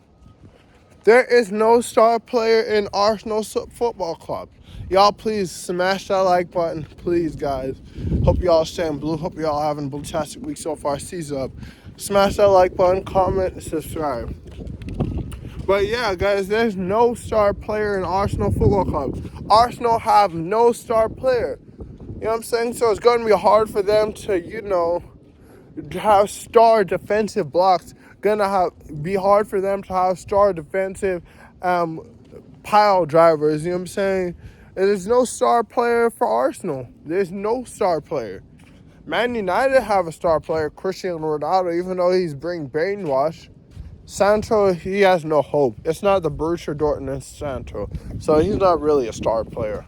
There is no star player in Arsenal Football Club. Y'all please smash that like button. Please, guys. Hope y'all staying blue. Hope y'all having a fantastic week so far. Season up. Smash that like button, comment, and subscribe. But yeah, guys, there's no star player in Arsenal Football Club. Arsenal have no star player. You know what I'm saying? So it's going to be hard for them to, have star defensive blocks. Be hard for them to have star defensive pile drivers. You know what I'm saying? There's no star player for Arsenal. There's no star player. Man United have a star player, Cristiano Ronaldo, even though he's being brainwashed. Sancho, he has no hope. It's not the Borussia Dortmund Sancho. So he's not really a star player.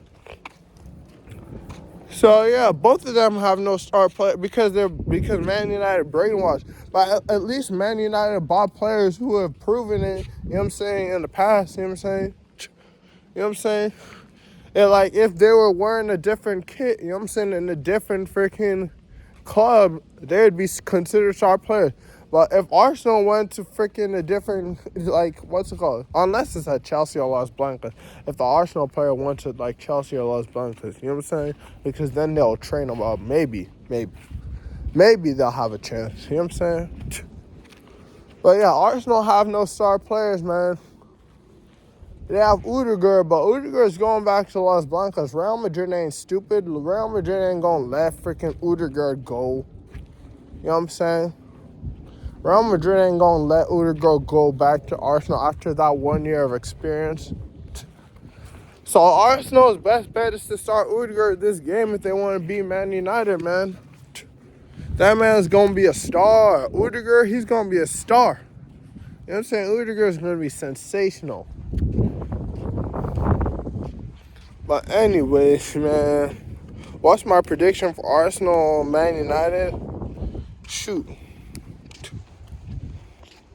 So yeah, both of them have no star player because Man United brainwashed. But at least Man United bought players who have proven it, you know what I'm saying, in the past, you know what I'm saying? You know what I'm saying? And like if they were wearing a different kit, you know what I'm saying, in a different freaking club, they'd be considered star players. But if Arsenal went to freaking a different, like, what's it called? Unless it's at Chelsea or Las Blancas. If the Arsenal player went to, like, Chelsea or Las Blancas, you know what I'm saying? Because then they'll train them up. Maybe they'll have a chance. You know what I'm saying? But, yeah, Arsenal have no star players, man. They have Udegaard, but Udegaard's going back to Las Blancas. Real Madrid ain't stupid. Real Madrid ain't going to let freaking Udegaard go. You know what I'm saying? Real Madrid ain't going to let Udegaard go back to Arsenal after that 1 year of experience. So Arsenal's best bet is to start Udegaard this game if they want to beat Man United, man. That man's going to be a star. Udegaard, he's going to be a star. You know what I'm saying? Udegaard's going to be sensational. But anyways, man, what's my prediction for Arsenal, Man United? Shoot.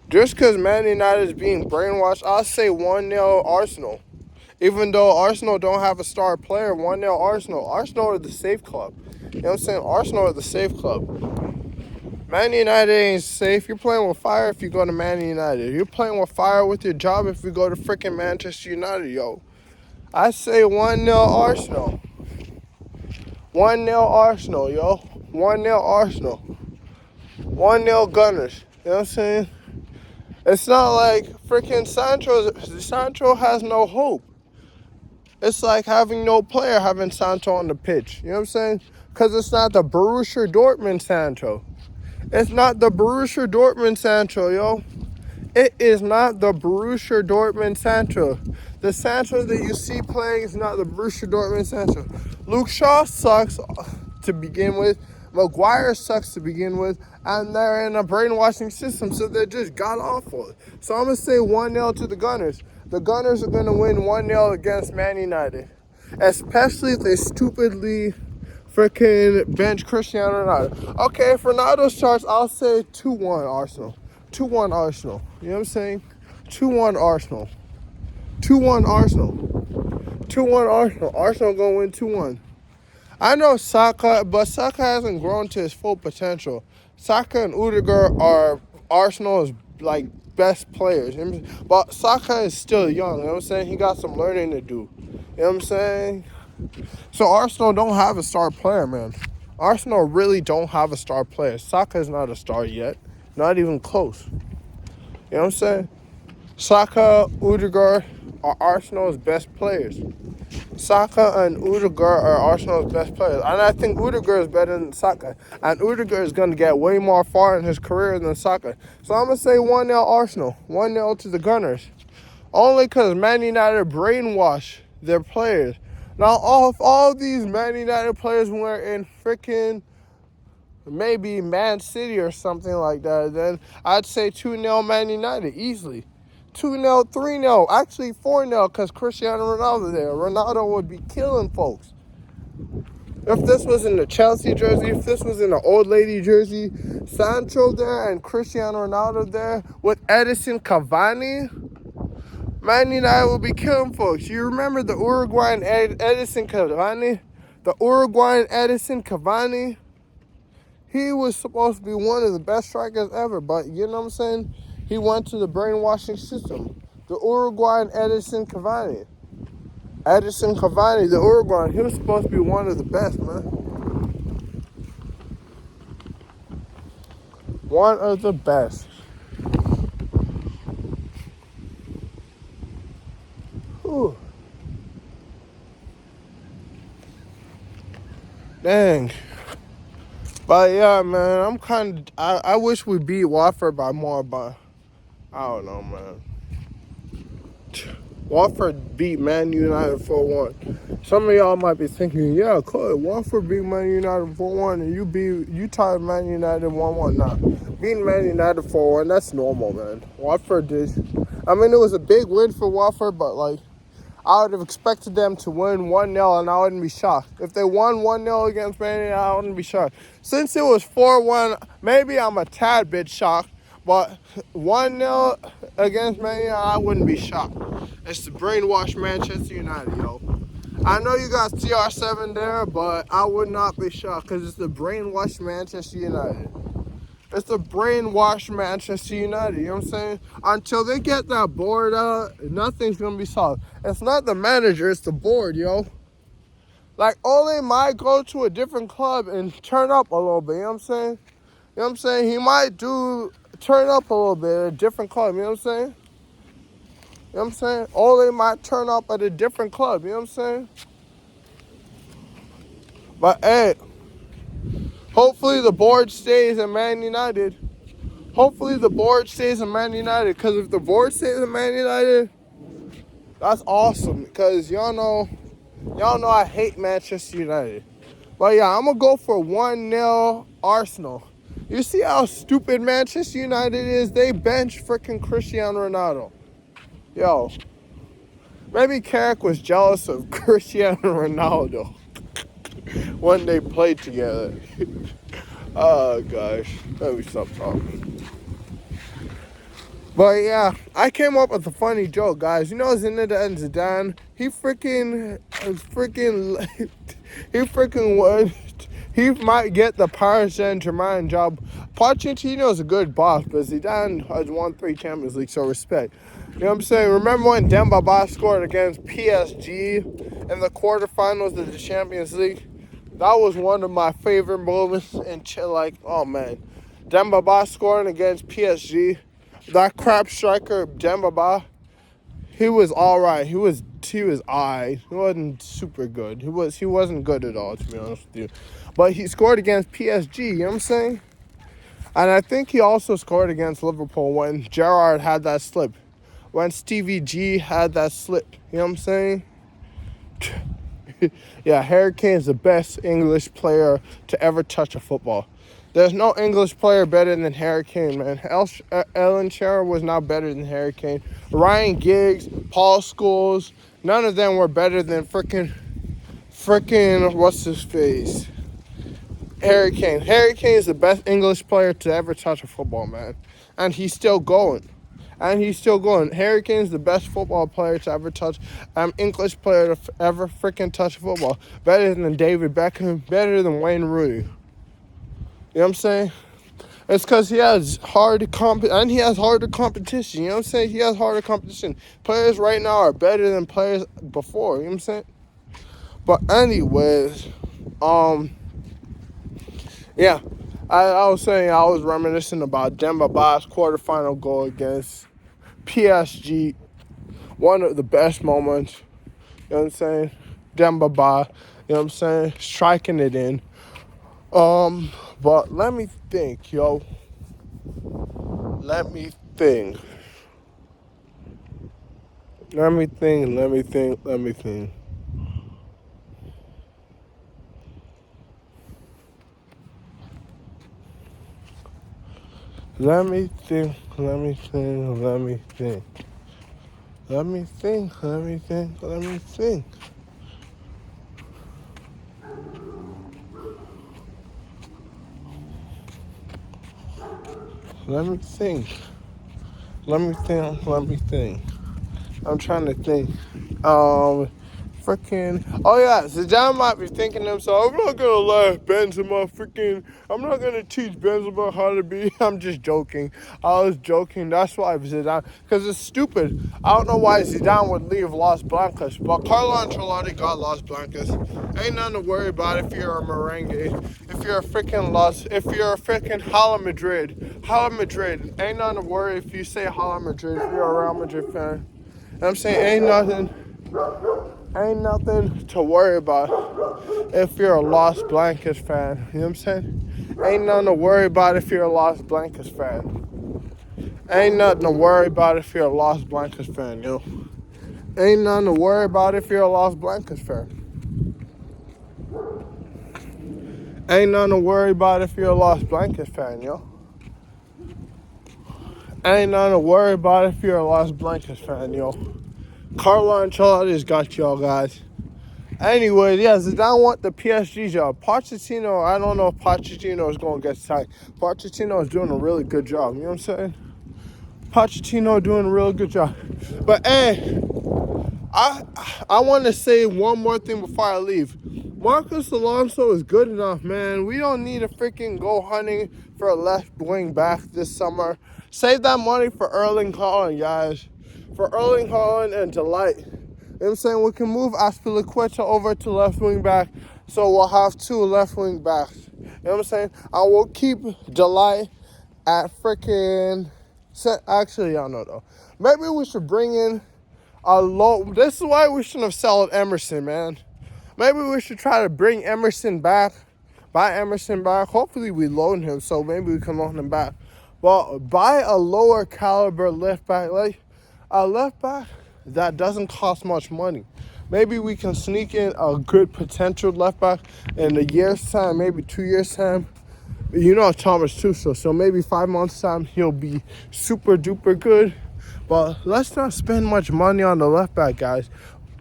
Just because Man United is being brainwashed, I'll say 1-0 Arsenal. Even though Arsenal don't have a star player, 1-0 Arsenal. Arsenal are the safe club. You know what I'm saying? Arsenal are the safe club. Man United ain't safe. You're playing with fire if you go to Man United. You're playing with fire with your job if you go to freaking Manchester United, yo. I say 1-0 Arsenal. 1-0 Arsenal, yo. 1-0 Arsenal. 1-0 Gunners. You know what I'm saying? It's not like freaking Sancho has no hope. It's like having no player having Sancho on the pitch. You know what I'm saying? Because it's not the Borussia Dortmund Sancho. It's not the Borussia Dortmund Sancho, yo. It is not the Borussia Dortmund Sancho. The Sancho that you see playing is not the Borussia Dortmund Sancho. Luke Shaw sucks to begin with. Maguire sucks to begin with. And they're in a brainwashing system, so they're just god-awful. So I'm going to say 1-0 to the Gunners. The Gunners are going to win 1-0 against Man United. Especially if they stupidly freaking bench Cristiano Ronaldo. Okay, if Ronaldo starts, I'll say 2-1 Arsenal. 2-1 Arsenal. You know what I'm saying? 2-1 Arsenal. 2-1 Arsenal. 2-1 Arsenal. Arsenal going to win 2-1. I know Saka, but Saka hasn't grown to his full potential. Saka and Odegaard are Arsenal's, like, best players. But Saka is still young, you know what I'm saying? He got some learning to do. You know what I'm saying? So Arsenal don't have a star player, man. Arsenal really don't have a star player. Saka is not a star yet. Not even close. You know what I'm saying? Saka, Odegaard are Arsenal's best players. Saka and Odegaard are Arsenal's best players. And I think Odegaard is better than Saka. And Odegaard is going to get way more far in his career than Saka. So I'm going to say 1-0 Arsenal. 1-0 to the Gunners. Only because Man United brainwash their players. Now, if all these Man United players were in freaking maybe Man City or something like that, then I'd say 2-0 Man United easily. 2-0, 3-0, actually 4-0 because Cristiano Ronaldo there. Ronaldo would be killing folks. If this was in the Chelsea jersey, if this was in the old lady jersey, Sancho there and Cristiano Ronaldo there with Edison Cavani, Man United would be killing folks. You remember the Uruguayan Edison Cavani? The Uruguayan Edison Cavani? He was supposed to be one of the best strikers ever, but you know what I'm saying? He went to the brainwashing system. The Uruguayan Edison Cavani. Edison Cavani, the Uruguayan, he was supposed to be one of the best, man. One of the best. Ooh. Dang. But yeah, man, I wish we beat Watford by more, but I don't know, man. Watford beat Man United 4-1. Some of y'all might be thinking, yeah, cool, Watford beat Man United 4-1 and you tied Man United 1-1. Nah, beating Man United 4-1, that's normal, man. Watford did. I mean, it was a big win for Watford, but like, I would have expected them to win 1-0 and I wouldn't be shocked. If they won 1-0 against Man United, I wouldn't be shocked. Since it was 4-1, maybe I'm a tad bit shocked, but 1-0 against Man United, I wouldn't be shocked. It's the brainwashed Manchester United, yo. I know you got CR7 there, but I would not be shocked because it's the brainwashed Manchester United. It's the brainwashed Manchester United, you know what I'm saying? Until they get that board out, nothing's going to be solved. It's not the manager, it's the board, yo. Like, Ole might go to a different club and turn up a little bit, you know what I'm saying? You know what I'm saying? He might turn up a little bit at a different club, you know what I'm saying? You know what I'm saying? Ole might turn up at a different club, you know what I'm saying? But, hey, hopefully the board stays at Man United. Hopefully the board stays in Man United, because if the board stays in Man United, that's awesome. Because y'all know I hate Manchester United. But yeah, I'm gonna go for 1-0 Arsenal. You see how stupid Manchester United is? They bench freaking Cristiano Ronaldo. Yo, maybe Carrick was jealous of Cristiano Ronaldo when they played together. Oh gosh, let me stop talking. But yeah, I came up with a funny joke, guys. You know Zinedine Zidane? He might get the Paris Saint-Germain job. Pochettino's a good boss, but Zidane has won 3 Champions League, so respect. You know what I'm saying? Remember when Demba Ba scored against PSG in the quarterfinals of the Champions League? That was one of my favorite moments. And like, oh man, Demba Ba scoring against PSG. That crap striker, Demba Ba, he was all right. He was alright. He wasn't super good. He wasn't good at all, to be honest with you. But he scored against PSG, you know what I'm saying? And I think he also scored against Liverpool when Gerrard had that slip. When Stevie G had that slip, you know what I'm saying? Yeah, Harry Kane is the best English player to ever touch a football. There's no English player better than Harry Kane, man. Alan Shearer was not better than Harry Kane. Ryan Giggs, Paul Scholes, none of them were better than freaking, what's his face? Harry Kane. Harry Kane is the best English player to ever touch a football, man. And he's still going. Harry Kane is the best football player to ever touch, English player to ever freaking touch football. Better than David Beckham, better than Wayne Rooney. You know what I'm saying? It's because he has harder competition. You know what I'm saying? He has harder competition. Players right now are better than players before. You know what I'm saying? But anyways, yeah. I was saying I was reminiscing about Demba Ba's quarterfinal goal against PSG. One of the best moments. You know what I'm saying? Demba Ba. You know what I'm saying? Striking it in. But let me think, yo. Let me think. Let me think. Let me think. Let me think. Let me think. Let me think. Let me think. Let me think. Let me think. Let me think. I'm trying to think. Freaking. Oh yeah, Zidane might be thinking to himself, I'm not gonna let Benzema freaking. I'm not gonna teach Benzema how to be. I'm just joking. I was joking. That's why Zidane, because it's stupid. I don't know why Zidane would leave Los Blancos, but Carlo Ancelotti got Los Blancos. Ain't nothing to worry about if you're a merengue. If you're a freaking Haaland Madrid, ain't nothing to worry if you say Haaland Madrid. If you're a Real Madrid fan. I'm saying ain't nothing to worry about if you're a Los Blancos fan. You know what I'm saying? Ain't nothing to worry about if you're a Los Blancos fan. Ain't nothing to worry about if you're a Los Blancos fan, yo. Ain't nothing to worry about if you're a Los Blancos fan. Ain't nothing to worry about if you're a Los Blancos fan, yo. Ain't nothing to worry about if you're a Los Blancos fan, yo. Carlo Ancelotti's got y'all guys. Anyway, yeah, Zidane want the PSG job. Pochettino, I don't know if Pochettino is going to get signed. Pochettino is doing a really good job. You know what I'm saying? Pochettino doing a really good job. But, hey, I want to say one more thing before I leave. Marcos Alonso is good enough, man. We don't need to freaking go hunting for a left wing back this summer. Save that money for Erling Haaland, guys. For Erling Haaland and Delight. You know what I'm saying? We can move Aspilicueta over to left wing back, so we'll have 2 left wing backs. You know what I'm saying? I will keep Delight at freaking... Actually, I don't know, though. Maybe we should bring in a low... This is why we shouldn't have sold Emerson, man. Maybe we should try to bring Emerson back. Buy Emerson back. Hopefully we loan him, so maybe we can loan him back. But buy a lower caliber left back. Like a left back that doesn't cost much money. Maybe we can sneak in a good potential left back in a year's time, maybe 2 years' time. You know Thomas Tuchel, so maybe 5 months' time he'll be super duper good. But let's not spend much money on the left back, guys.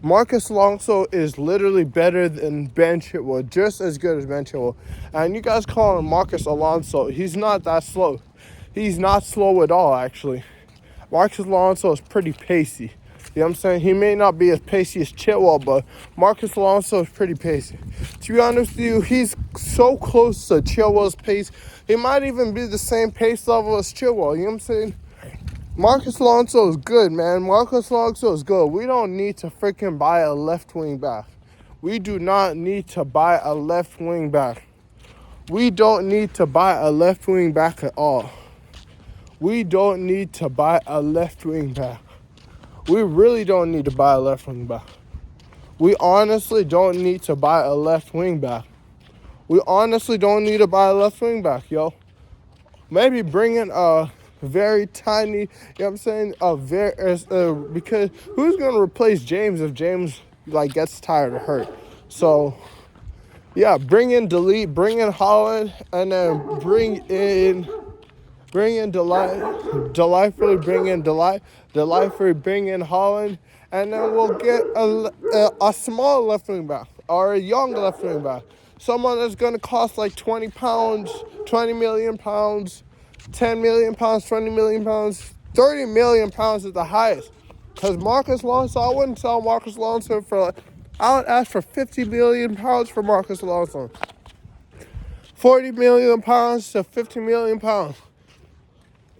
Marcos Alonso is literally better than Ben Chilwell, just as good as Ben Chilwell. And you guys call him Marcos Alonso. He's not that slow. He's not slow at all, actually. Marcos Alonso is pretty pacey. You know what I'm saying? He may not be as pacey as Chilwell, but Marcos Alonso is pretty pacey. To be honest with you, he's so close to Chilwell's pace. He might even be the same pace level as Chilwell. You know what I'm saying? Marcos Alonso is good, man. Marcos Alonso is good. We don't need to freaking buy a left wing back. We do not need to buy a left wing back. We don't need to buy a left wing back at all. We don't need to buy a left wing back. We really don't need to buy a left wing back. We honestly don't need to buy a left wing back. We honestly don't need to buy a left wing back, yo. Maybe bring in a very tiny, you know what I'm saying? Because who's going to replace James if James like gets tired or hurt? So, yeah, bring in Delete, bring in Haaland, and then bring in delightfully bring in Haaland, and then we'll get a small left wing back or a young left wing back. Someone that's going to cost like 20 pounds, 20 million pounds, 10 million pounds, 20 million pounds, 30 million pounds at the highest. Because Marcos Alonso, I wouldn't sell Marcos Alonso for, I would ask for 50 million pounds for Marcos Alonso. 40 million pounds to 50 million pounds.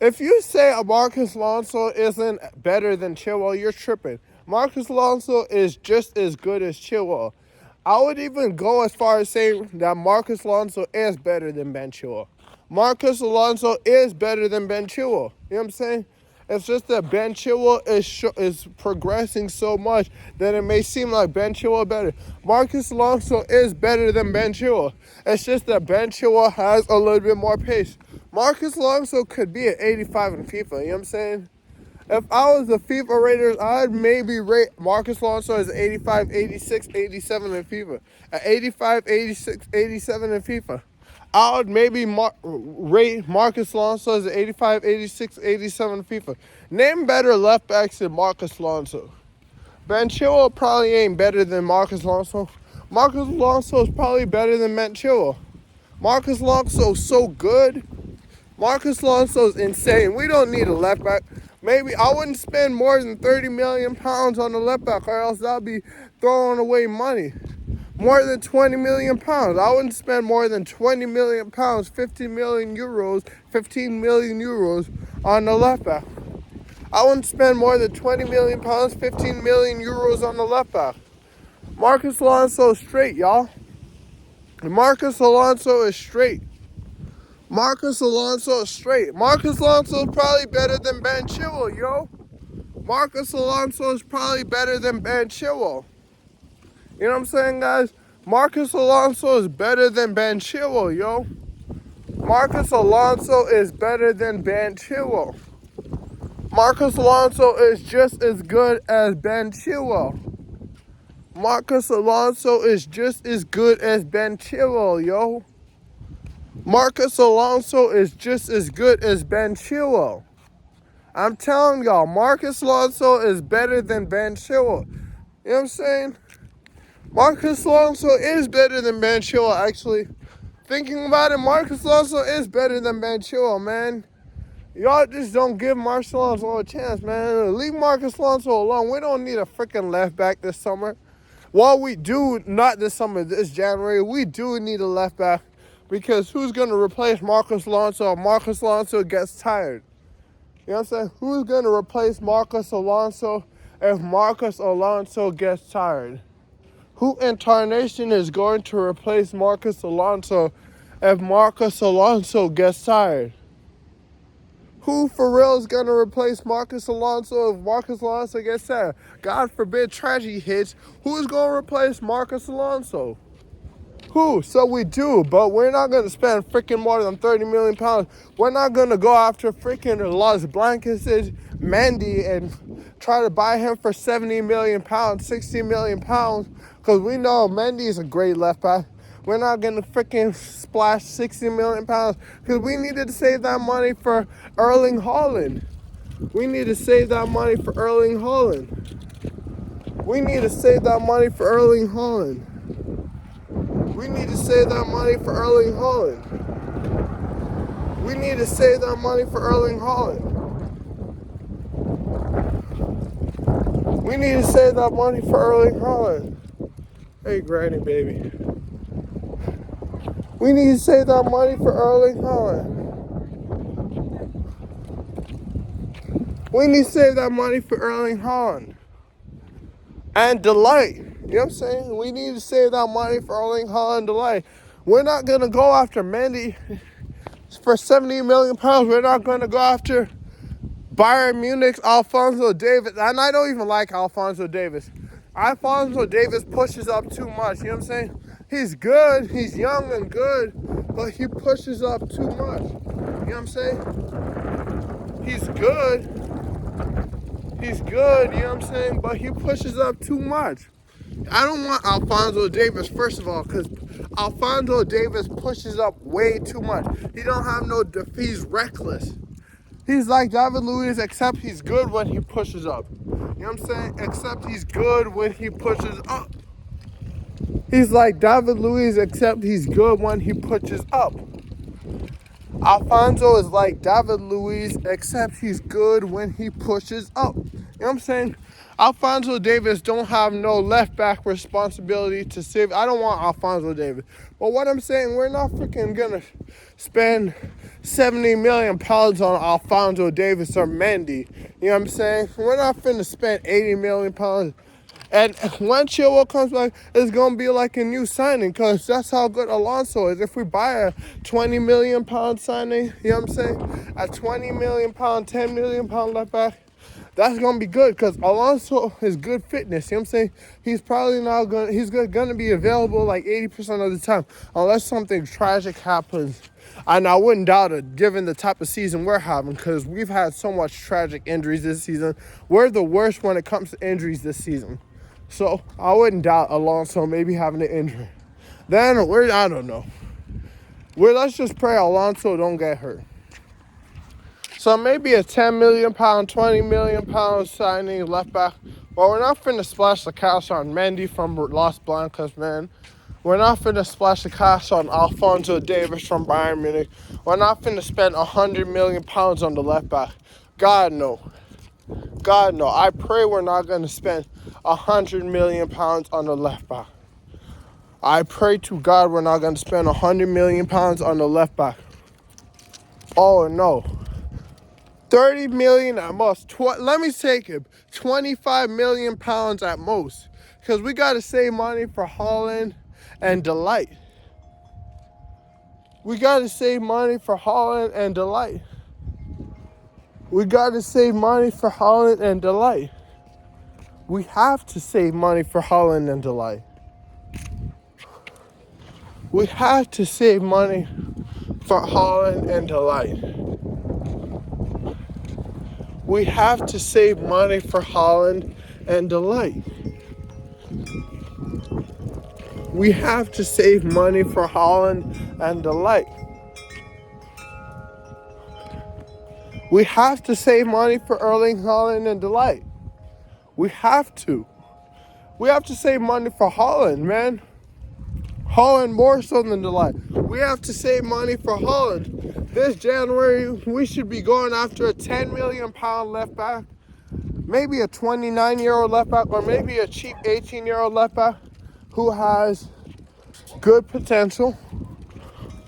If you say a Marcos Alonso isn't better than Chilwell, you're tripping. Marcos Alonso is just as good as Chilwell. I would even go as far as saying that Marcos Alonso is better than Ben Chilwell. Marcos Alonso is better than Ben Chilwell. You know what I'm saying? It's just that Ben Chilwell is progressing so much that it may seem like Ben Chilwell better. Marcos Alonso is better than Ben Chilwell. It's just that Ben Chilwell has a little bit more pace. Marcos Alonso could be at 85 in FIFA, you know what I'm saying? If I was the FIFA raters, I'd maybe rate Marcos Alonso as 85, 86, 87 in FIFA. At 85, 86, 87 in FIFA. I would maybe rate Marcus Alonso as an 85, 86, 87 FIFA. Name better left backs than Marcus Alonso. Ben Chilwell probably ain't better than Marcus Alonso. Marcus Alonso is probably better than Ben Chilwell. Marcus Alonso is so good. Marcus Alonso is insane. We don't need a left back. Maybe I wouldn't spend more than 30 million pounds on the left back, or else I'll be throwing away money. More than 20 million pounds. I wouldn't spend more than 20 million pounds, 15 million euros on the left back. I wouldn't spend more than 20 million pounds, 15 million euros on the left back. Marcus Alonso is straight, y'all. Marcus Alonso is straight. Marcus Alonso is straight. Marcus Alonso is probably better than Ben Chilwell, yo. Marcus Alonso is probably better than Ben Chilwell. You know what I'm saying, guys? Marcus Alonso is better than Ben Chilwell, yo. Marcus Alonso is better than Ben Chilwell. Marcus Alonso is just as good as Ben Chilwell. Marcus Alonso is just as good as Ben Chilwell, yo. Marcus Alonso is just as good as Ben Chilwell. I'm telling y'all, Marcus Alonso is better than Ben Chilwell. You know what I'm saying? Marcus Alonso is better than Ben Chilwell, actually. Thinking about it, Marcus Alonso is better than Ben Chilwell, man. Y'all just don't give Marcus Alonso a chance, man. Leave Marcus Alonso alone. We don't need a freaking left back this summer. Well, we do, not this summer, this January, we do need a left back. Because who's going to replace Marcus Alonso if Marcus Alonso gets tired? You know what I'm saying? Who's going to replace Marcus Alonso if Marcus Alonso gets tired? Who in tarnation is going to replace Marcus Alonso if Marcus Alonso gets tired? Who for real is going to replace Marcus Alonso if Marcus Alonso gets tired? God forbid tragedy hits. Who's going to replace Marcus Alonso? Who? So we do, but we're not going to spend freaking more than 30 million pounds. We're not going to go after freaking Los Blancos' Mendy and try to buy him for 70 million pounds, 60 million pounds, because we know Mendy is a great left back. We're not going to freaking splash 60 million pounds because we needed to save that money for Erling Haaland. We need to save that money for Erling Haaland. We need to save that money for Erling Haaland. We need to save that money for Erling Haaland. We need to save that money for Erling Haaland. We need to save that money for Erling Haaland. Hey, granny, baby. We need to save that money for Erling Haaland. We need to save that money for Erling Haaland. And Delight. You know what I'm saying? We need to save that money for Erling Haaland Delight. We're not going to go after Mendy for 70 million pounds. We're not going to go after Bayern Munich's Alonso Davies. And I don't even like Alonso Davies. Alonso Davies pushes up too much. You know what I'm saying? He's good. He's young and good. But he pushes up too much. You know what I'm saying? He's good. He's good. You know what I'm saying? But he pushes up too much. I don't want Alonso Davies, first of all, because Alonso Davies pushes up way too much. He don't have no he's reckless. He's like David Luiz, except he's good when he pushes up. You know what I'm saying? Except he's good when he pushes up. He's like David Luiz, except he's good when he pushes up. Alonso is like David Luiz, except he's good when he pushes up. You know what I'm saying? Alonso Davies don't have no left back responsibility to save. I don't want Alonso Davies. But what I'm saying, we're not freaking gonna spend 70 million pounds on Alonso Davies or Mendy. You know what I'm saying? We're not finna spend 80 million pounds. And when Chilwell comes back, it's going to be like a new signing because that's how good Alonso is. If we buy a 20 million pound signing, you know what I'm saying? A 20 million pound, 10 million pound left back, that's going to be good because Alonso is good fitness. You know what I'm saying? He's probably not going to, he's going to be available like 80% of the time unless something tragic happens. And I wouldn't doubt it given the type of season we're having because we've had so much tragic injuries this season. We're the worst when it comes to injuries this season. So I wouldn't doubt Alonso maybe having an injury. Then I don't know. Well, let's just pray Alonso don't get hurt. So maybe a 10 million pound, 20 million pound signing left back. But we're not finna splash the cash on Mendy from Las Blancas, man. We're not finna splash the cash on Alonso Davis from Bayern Munich. We're not finna spend 100 million pounds on the left back. God no. God no. I pray we're not gonna spend 100 million pounds on the left back. I pray to God we're not gonna spend 100 million pounds on the left back. Oh no. 30 million at most. Let me take it. 25 million pounds at most. Because we got to save money for Haaland and Delight. We got to save money for Haaland and Delight. We got to save money for Haaland and Delight. We have to save money for Haaland and Delight. We have to save money for Haaland and Delight. We have to save money for Haaland and Delight. We have to save money for Haaland and Delight. We have to save money for Erling Haaland and Delight. We have to. We have to save money for Haaland, man. Haaland more so than Delight. We have to save money for Haaland. This January, we should be going after a 10 million pound left back. Maybe a 29-year-old left back, or maybe a cheap 18-year-old left back who has good potential.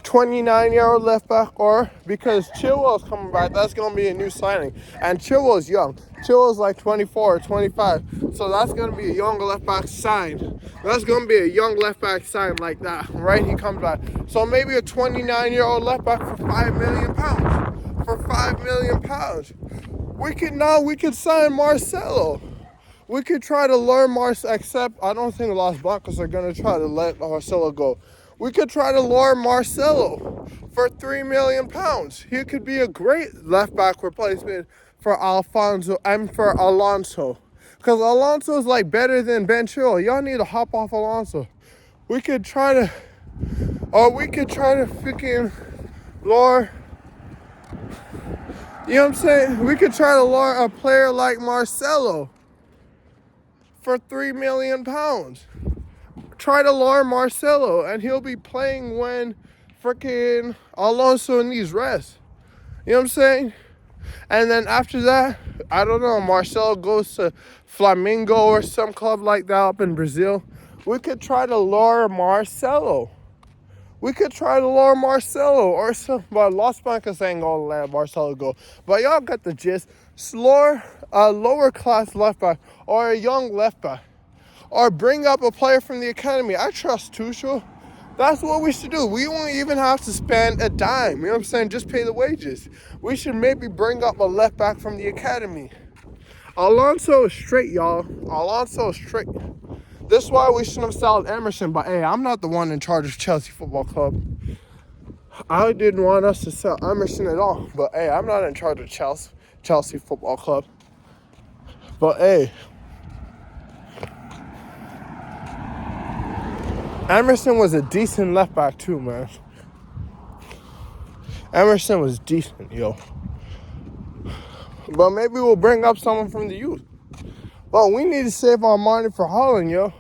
29-year-old left back, or because Chilwell's coming back, that's going to be a new signing. And Chilwell's young. Chilwell's like 24 or 25. So that's going to be a young left back sign. That's going to be a young left back sign like that, right? He comes back. So maybe a 29-year-old left back for 5 million pounds. For 5 million pounds. We could sign Marcelo. We could try to learn Marcelo, except I don't think Las Blancas are going to try to let Marcelo go. We could try to lure Marcelo for 3 million pounds. He could be a great left back replacement for Alfonso and for Alonso. Because Alonso is like better than Ben Chilwell. Y'all need to hop off Alonso. We could try to freaking lure. You know what I'm saying? We could try to lure a player like Marcelo for 3 million pounds. Try to lure Marcelo, and he'll be playing when freaking Alonso needs rest. You know what I'm saying? And then after that, I don't know, Marcelo goes to Flamengo or some club like that up in Brazil. We could try to lure Marcelo. We could try to lure Marcelo or some, but Las Blancas ain't gonna let Marcelo go. But y'all got the gist. Lure a lower class left back or a young left back. Or bring up a player from the academy. I trust Tuchel. That's what we should do. We won't even have to spend a dime. You know what I'm saying? Just pay the wages. We should maybe bring up a left back from the academy. Alonso is straight, y'all. Alonso is straight. This is why we shouldn't have sold Emerson. But, hey, I'm not the one in charge of Chelsea Football Club. I didn't want us to sell Emerson at all. But, hey, I'm not in charge of Chelsea Football Club. But, hey, Emerson was a decent left back too, man. Emerson was decent, yo. But maybe we'll bring up someone from the youth. But we need to save our money for Haaland, yo.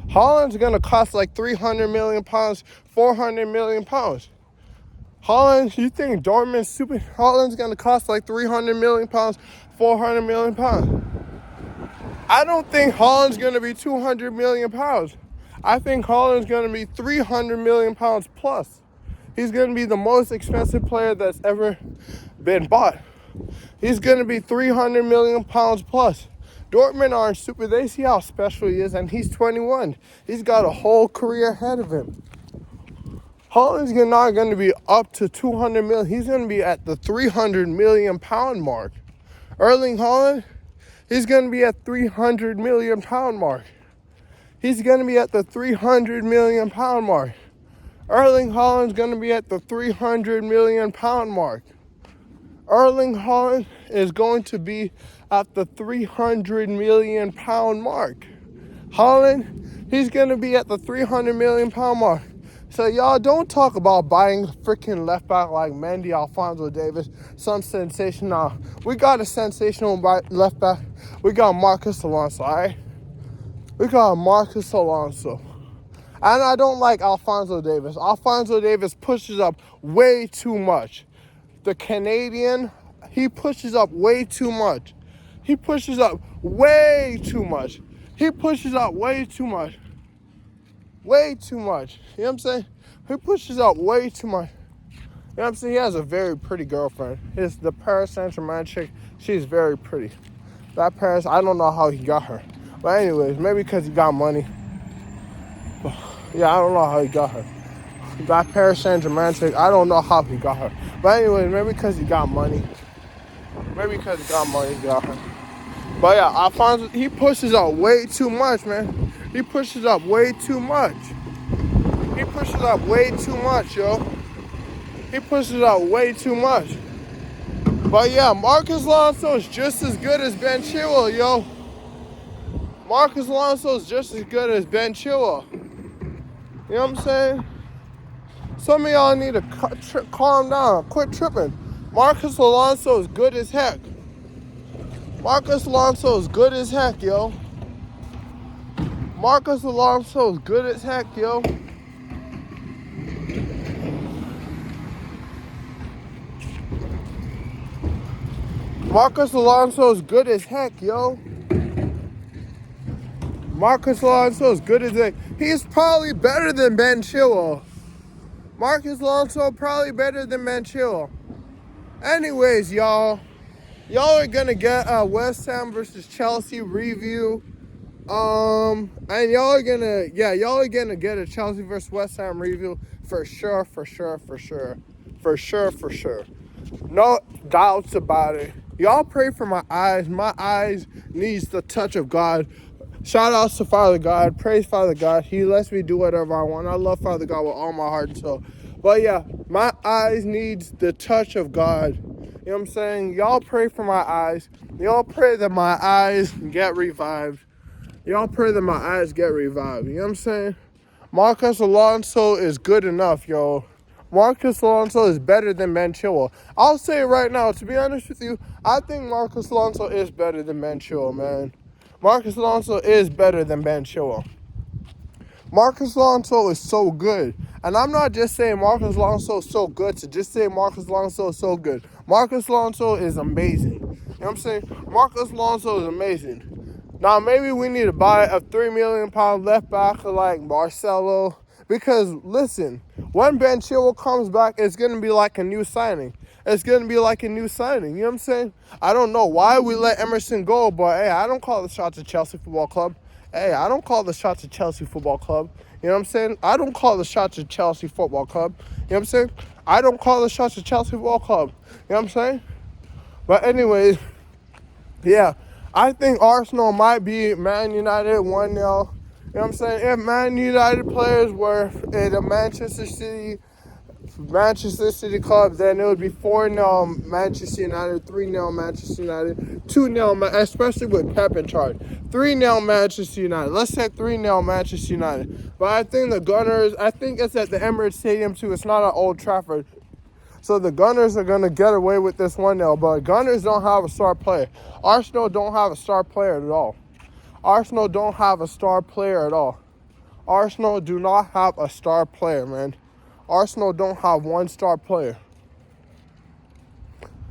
Haaland's going to cost like 300 million pounds, 400 million pounds. Haaland, you think Dortmund's super? Haaland's going to cost like 300 million pounds, 400 million pounds. I don't think Haaland's going to be 200 million pounds. I think Haaland's going to be 300 million pounds plus. He's going to be the most expensive player that's ever been bought. He's going to be 300 million pounds plus. Dortmund aren't stupid. They see how special he is, and he's 21. He's got a whole career ahead of him. Haaland's not going to be up to 200 million. He's going to be at the 300 million pound mark. Erling Haaland, he's going to be at 300 million pound mark. He's going to be at the 300 million pound mark. Erling Haaland's going to be at the 300 million pound mark. Erling Haaland is going to be at the 300 million pound mark. Haaland, he's going to be at the 300 million pound mark. So y'all don't talk about buying freaking left back like Mendy, Alonso Davis, some sensational. We got a sensational left back. We got Marcus Alonso, all right? We got Marcus Alonso. And I don't like Alonso Davis. Alonso Davis pushes up way too much. The Canadian, he pushes up way too much. He pushes up way too much. He pushes up way too much. Way too much. You know what I'm saying? He pushes up way too much. You know what I'm saying? He has a very pretty girlfriend. The Paris Saint-Germain chick, she's very pretty. That Paris, I don't know how he got her. But anyways, maybe because he got money. Yeah, I don't know how he got her. That Paris Saint-Germain chick, I don't know how he got her. But anyways, maybe because he got money. Maybe because he got money, he got her. But yeah, Alfonso, he pushes up way too much, man. He pushes up way too much. He pushes up way too much, yo. He pushes up way too much. But yeah, Marcus Alonso is just as good as Ben Chilwell, yo. Marcus Alonso is just as good as Ben Chilwell. You know what I'm saying? Some of y'all need to calm down, quit tripping. Marcus Alonso is good as heck. Marcus Alonso is good as heck, yo. Marcus Alonso is good as heck, yo. Marcus Alonso is good as heck, yo. Marcus Alonso is good as heck. He's probably better than Ben Chilwell. Marcus Alonso probably better than Ben Chilwell. Anyways, y'all are gonna get a West Ham versus Chelsea review. And y'all are gonna get a Chelsea versus West Ham review for sure. No doubts about it. Y'all pray for my eyes. My eyes needs the touch of God. Shout outs to Father God. Praise Father God. He lets me do whatever I want. I love Father God with all my heart and soul. But yeah, my eyes needs the touch of God. You know what I'm saying? Y'all pray for my eyes. Y'all pray that my eyes get revived. Y'all pray that my eyes get revived. You know what I'm saying? Marcus Alonso is good enough, yo. Marcus Alonso is better than Ben Chilwell. I'll say it right now, to be honest with you, I think Marcus Alonso is better than Ben Chilwell, man. Marcus Alonso is better than Ben Chilwell. Marcus Alonso is so good. And I'm not just saying Marcus Alonso is so good to just say Marcus Alonso is so good. Marcus Alonso is amazing. You know what I'm saying? Marcus Alonso is amazing. Now, maybe we need to buy a £3 million left back like Marcelo. Because, listen, when Ben Chilwell comes back, it's going to be like a new signing. It's going to be like a new signing. You know what I'm saying? I don't know why we let Emerson go, but, hey, I don't call the shots at Chelsea Football Club. Hey, I don't call the shots at Chelsea Football Club. You know what I'm saying? I don't call the shots at Chelsea Football Club. You know what I'm saying? I don't call the shots at Chelsea Football Club. You know what I'm saying? But anyways, yeah, I think Arsenal might beat Man United 1-0. You know what I'm saying? If Man United players were in a Manchester City club, then it would be 4-0 Manchester United, 3-0 Manchester United, 2-0, especially with Pep in charge. 3-0 Manchester United. Let's say 3-0 Manchester United. But I think the Gunners, I think it's at the Emirates Stadium too. It's not at Old Trafford. So the Gunners are going to get away with this 1-0. But Gunners don't have a star player. Arsenal don't have a star player at all. Arsenal don't have a star player at all. Arsenal do not have a star player, man. Arsenal don't have one star player.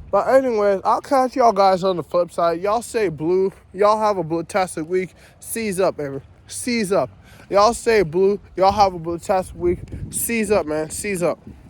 But anyways, I'll catch y'all guys on the flip side. Y'all say blue. Y'all have a blue-tastic week. Seize up, baby. Seize up. Y'all say blue. Y'all have a blue-tastic week. Seize up, man. Seize up.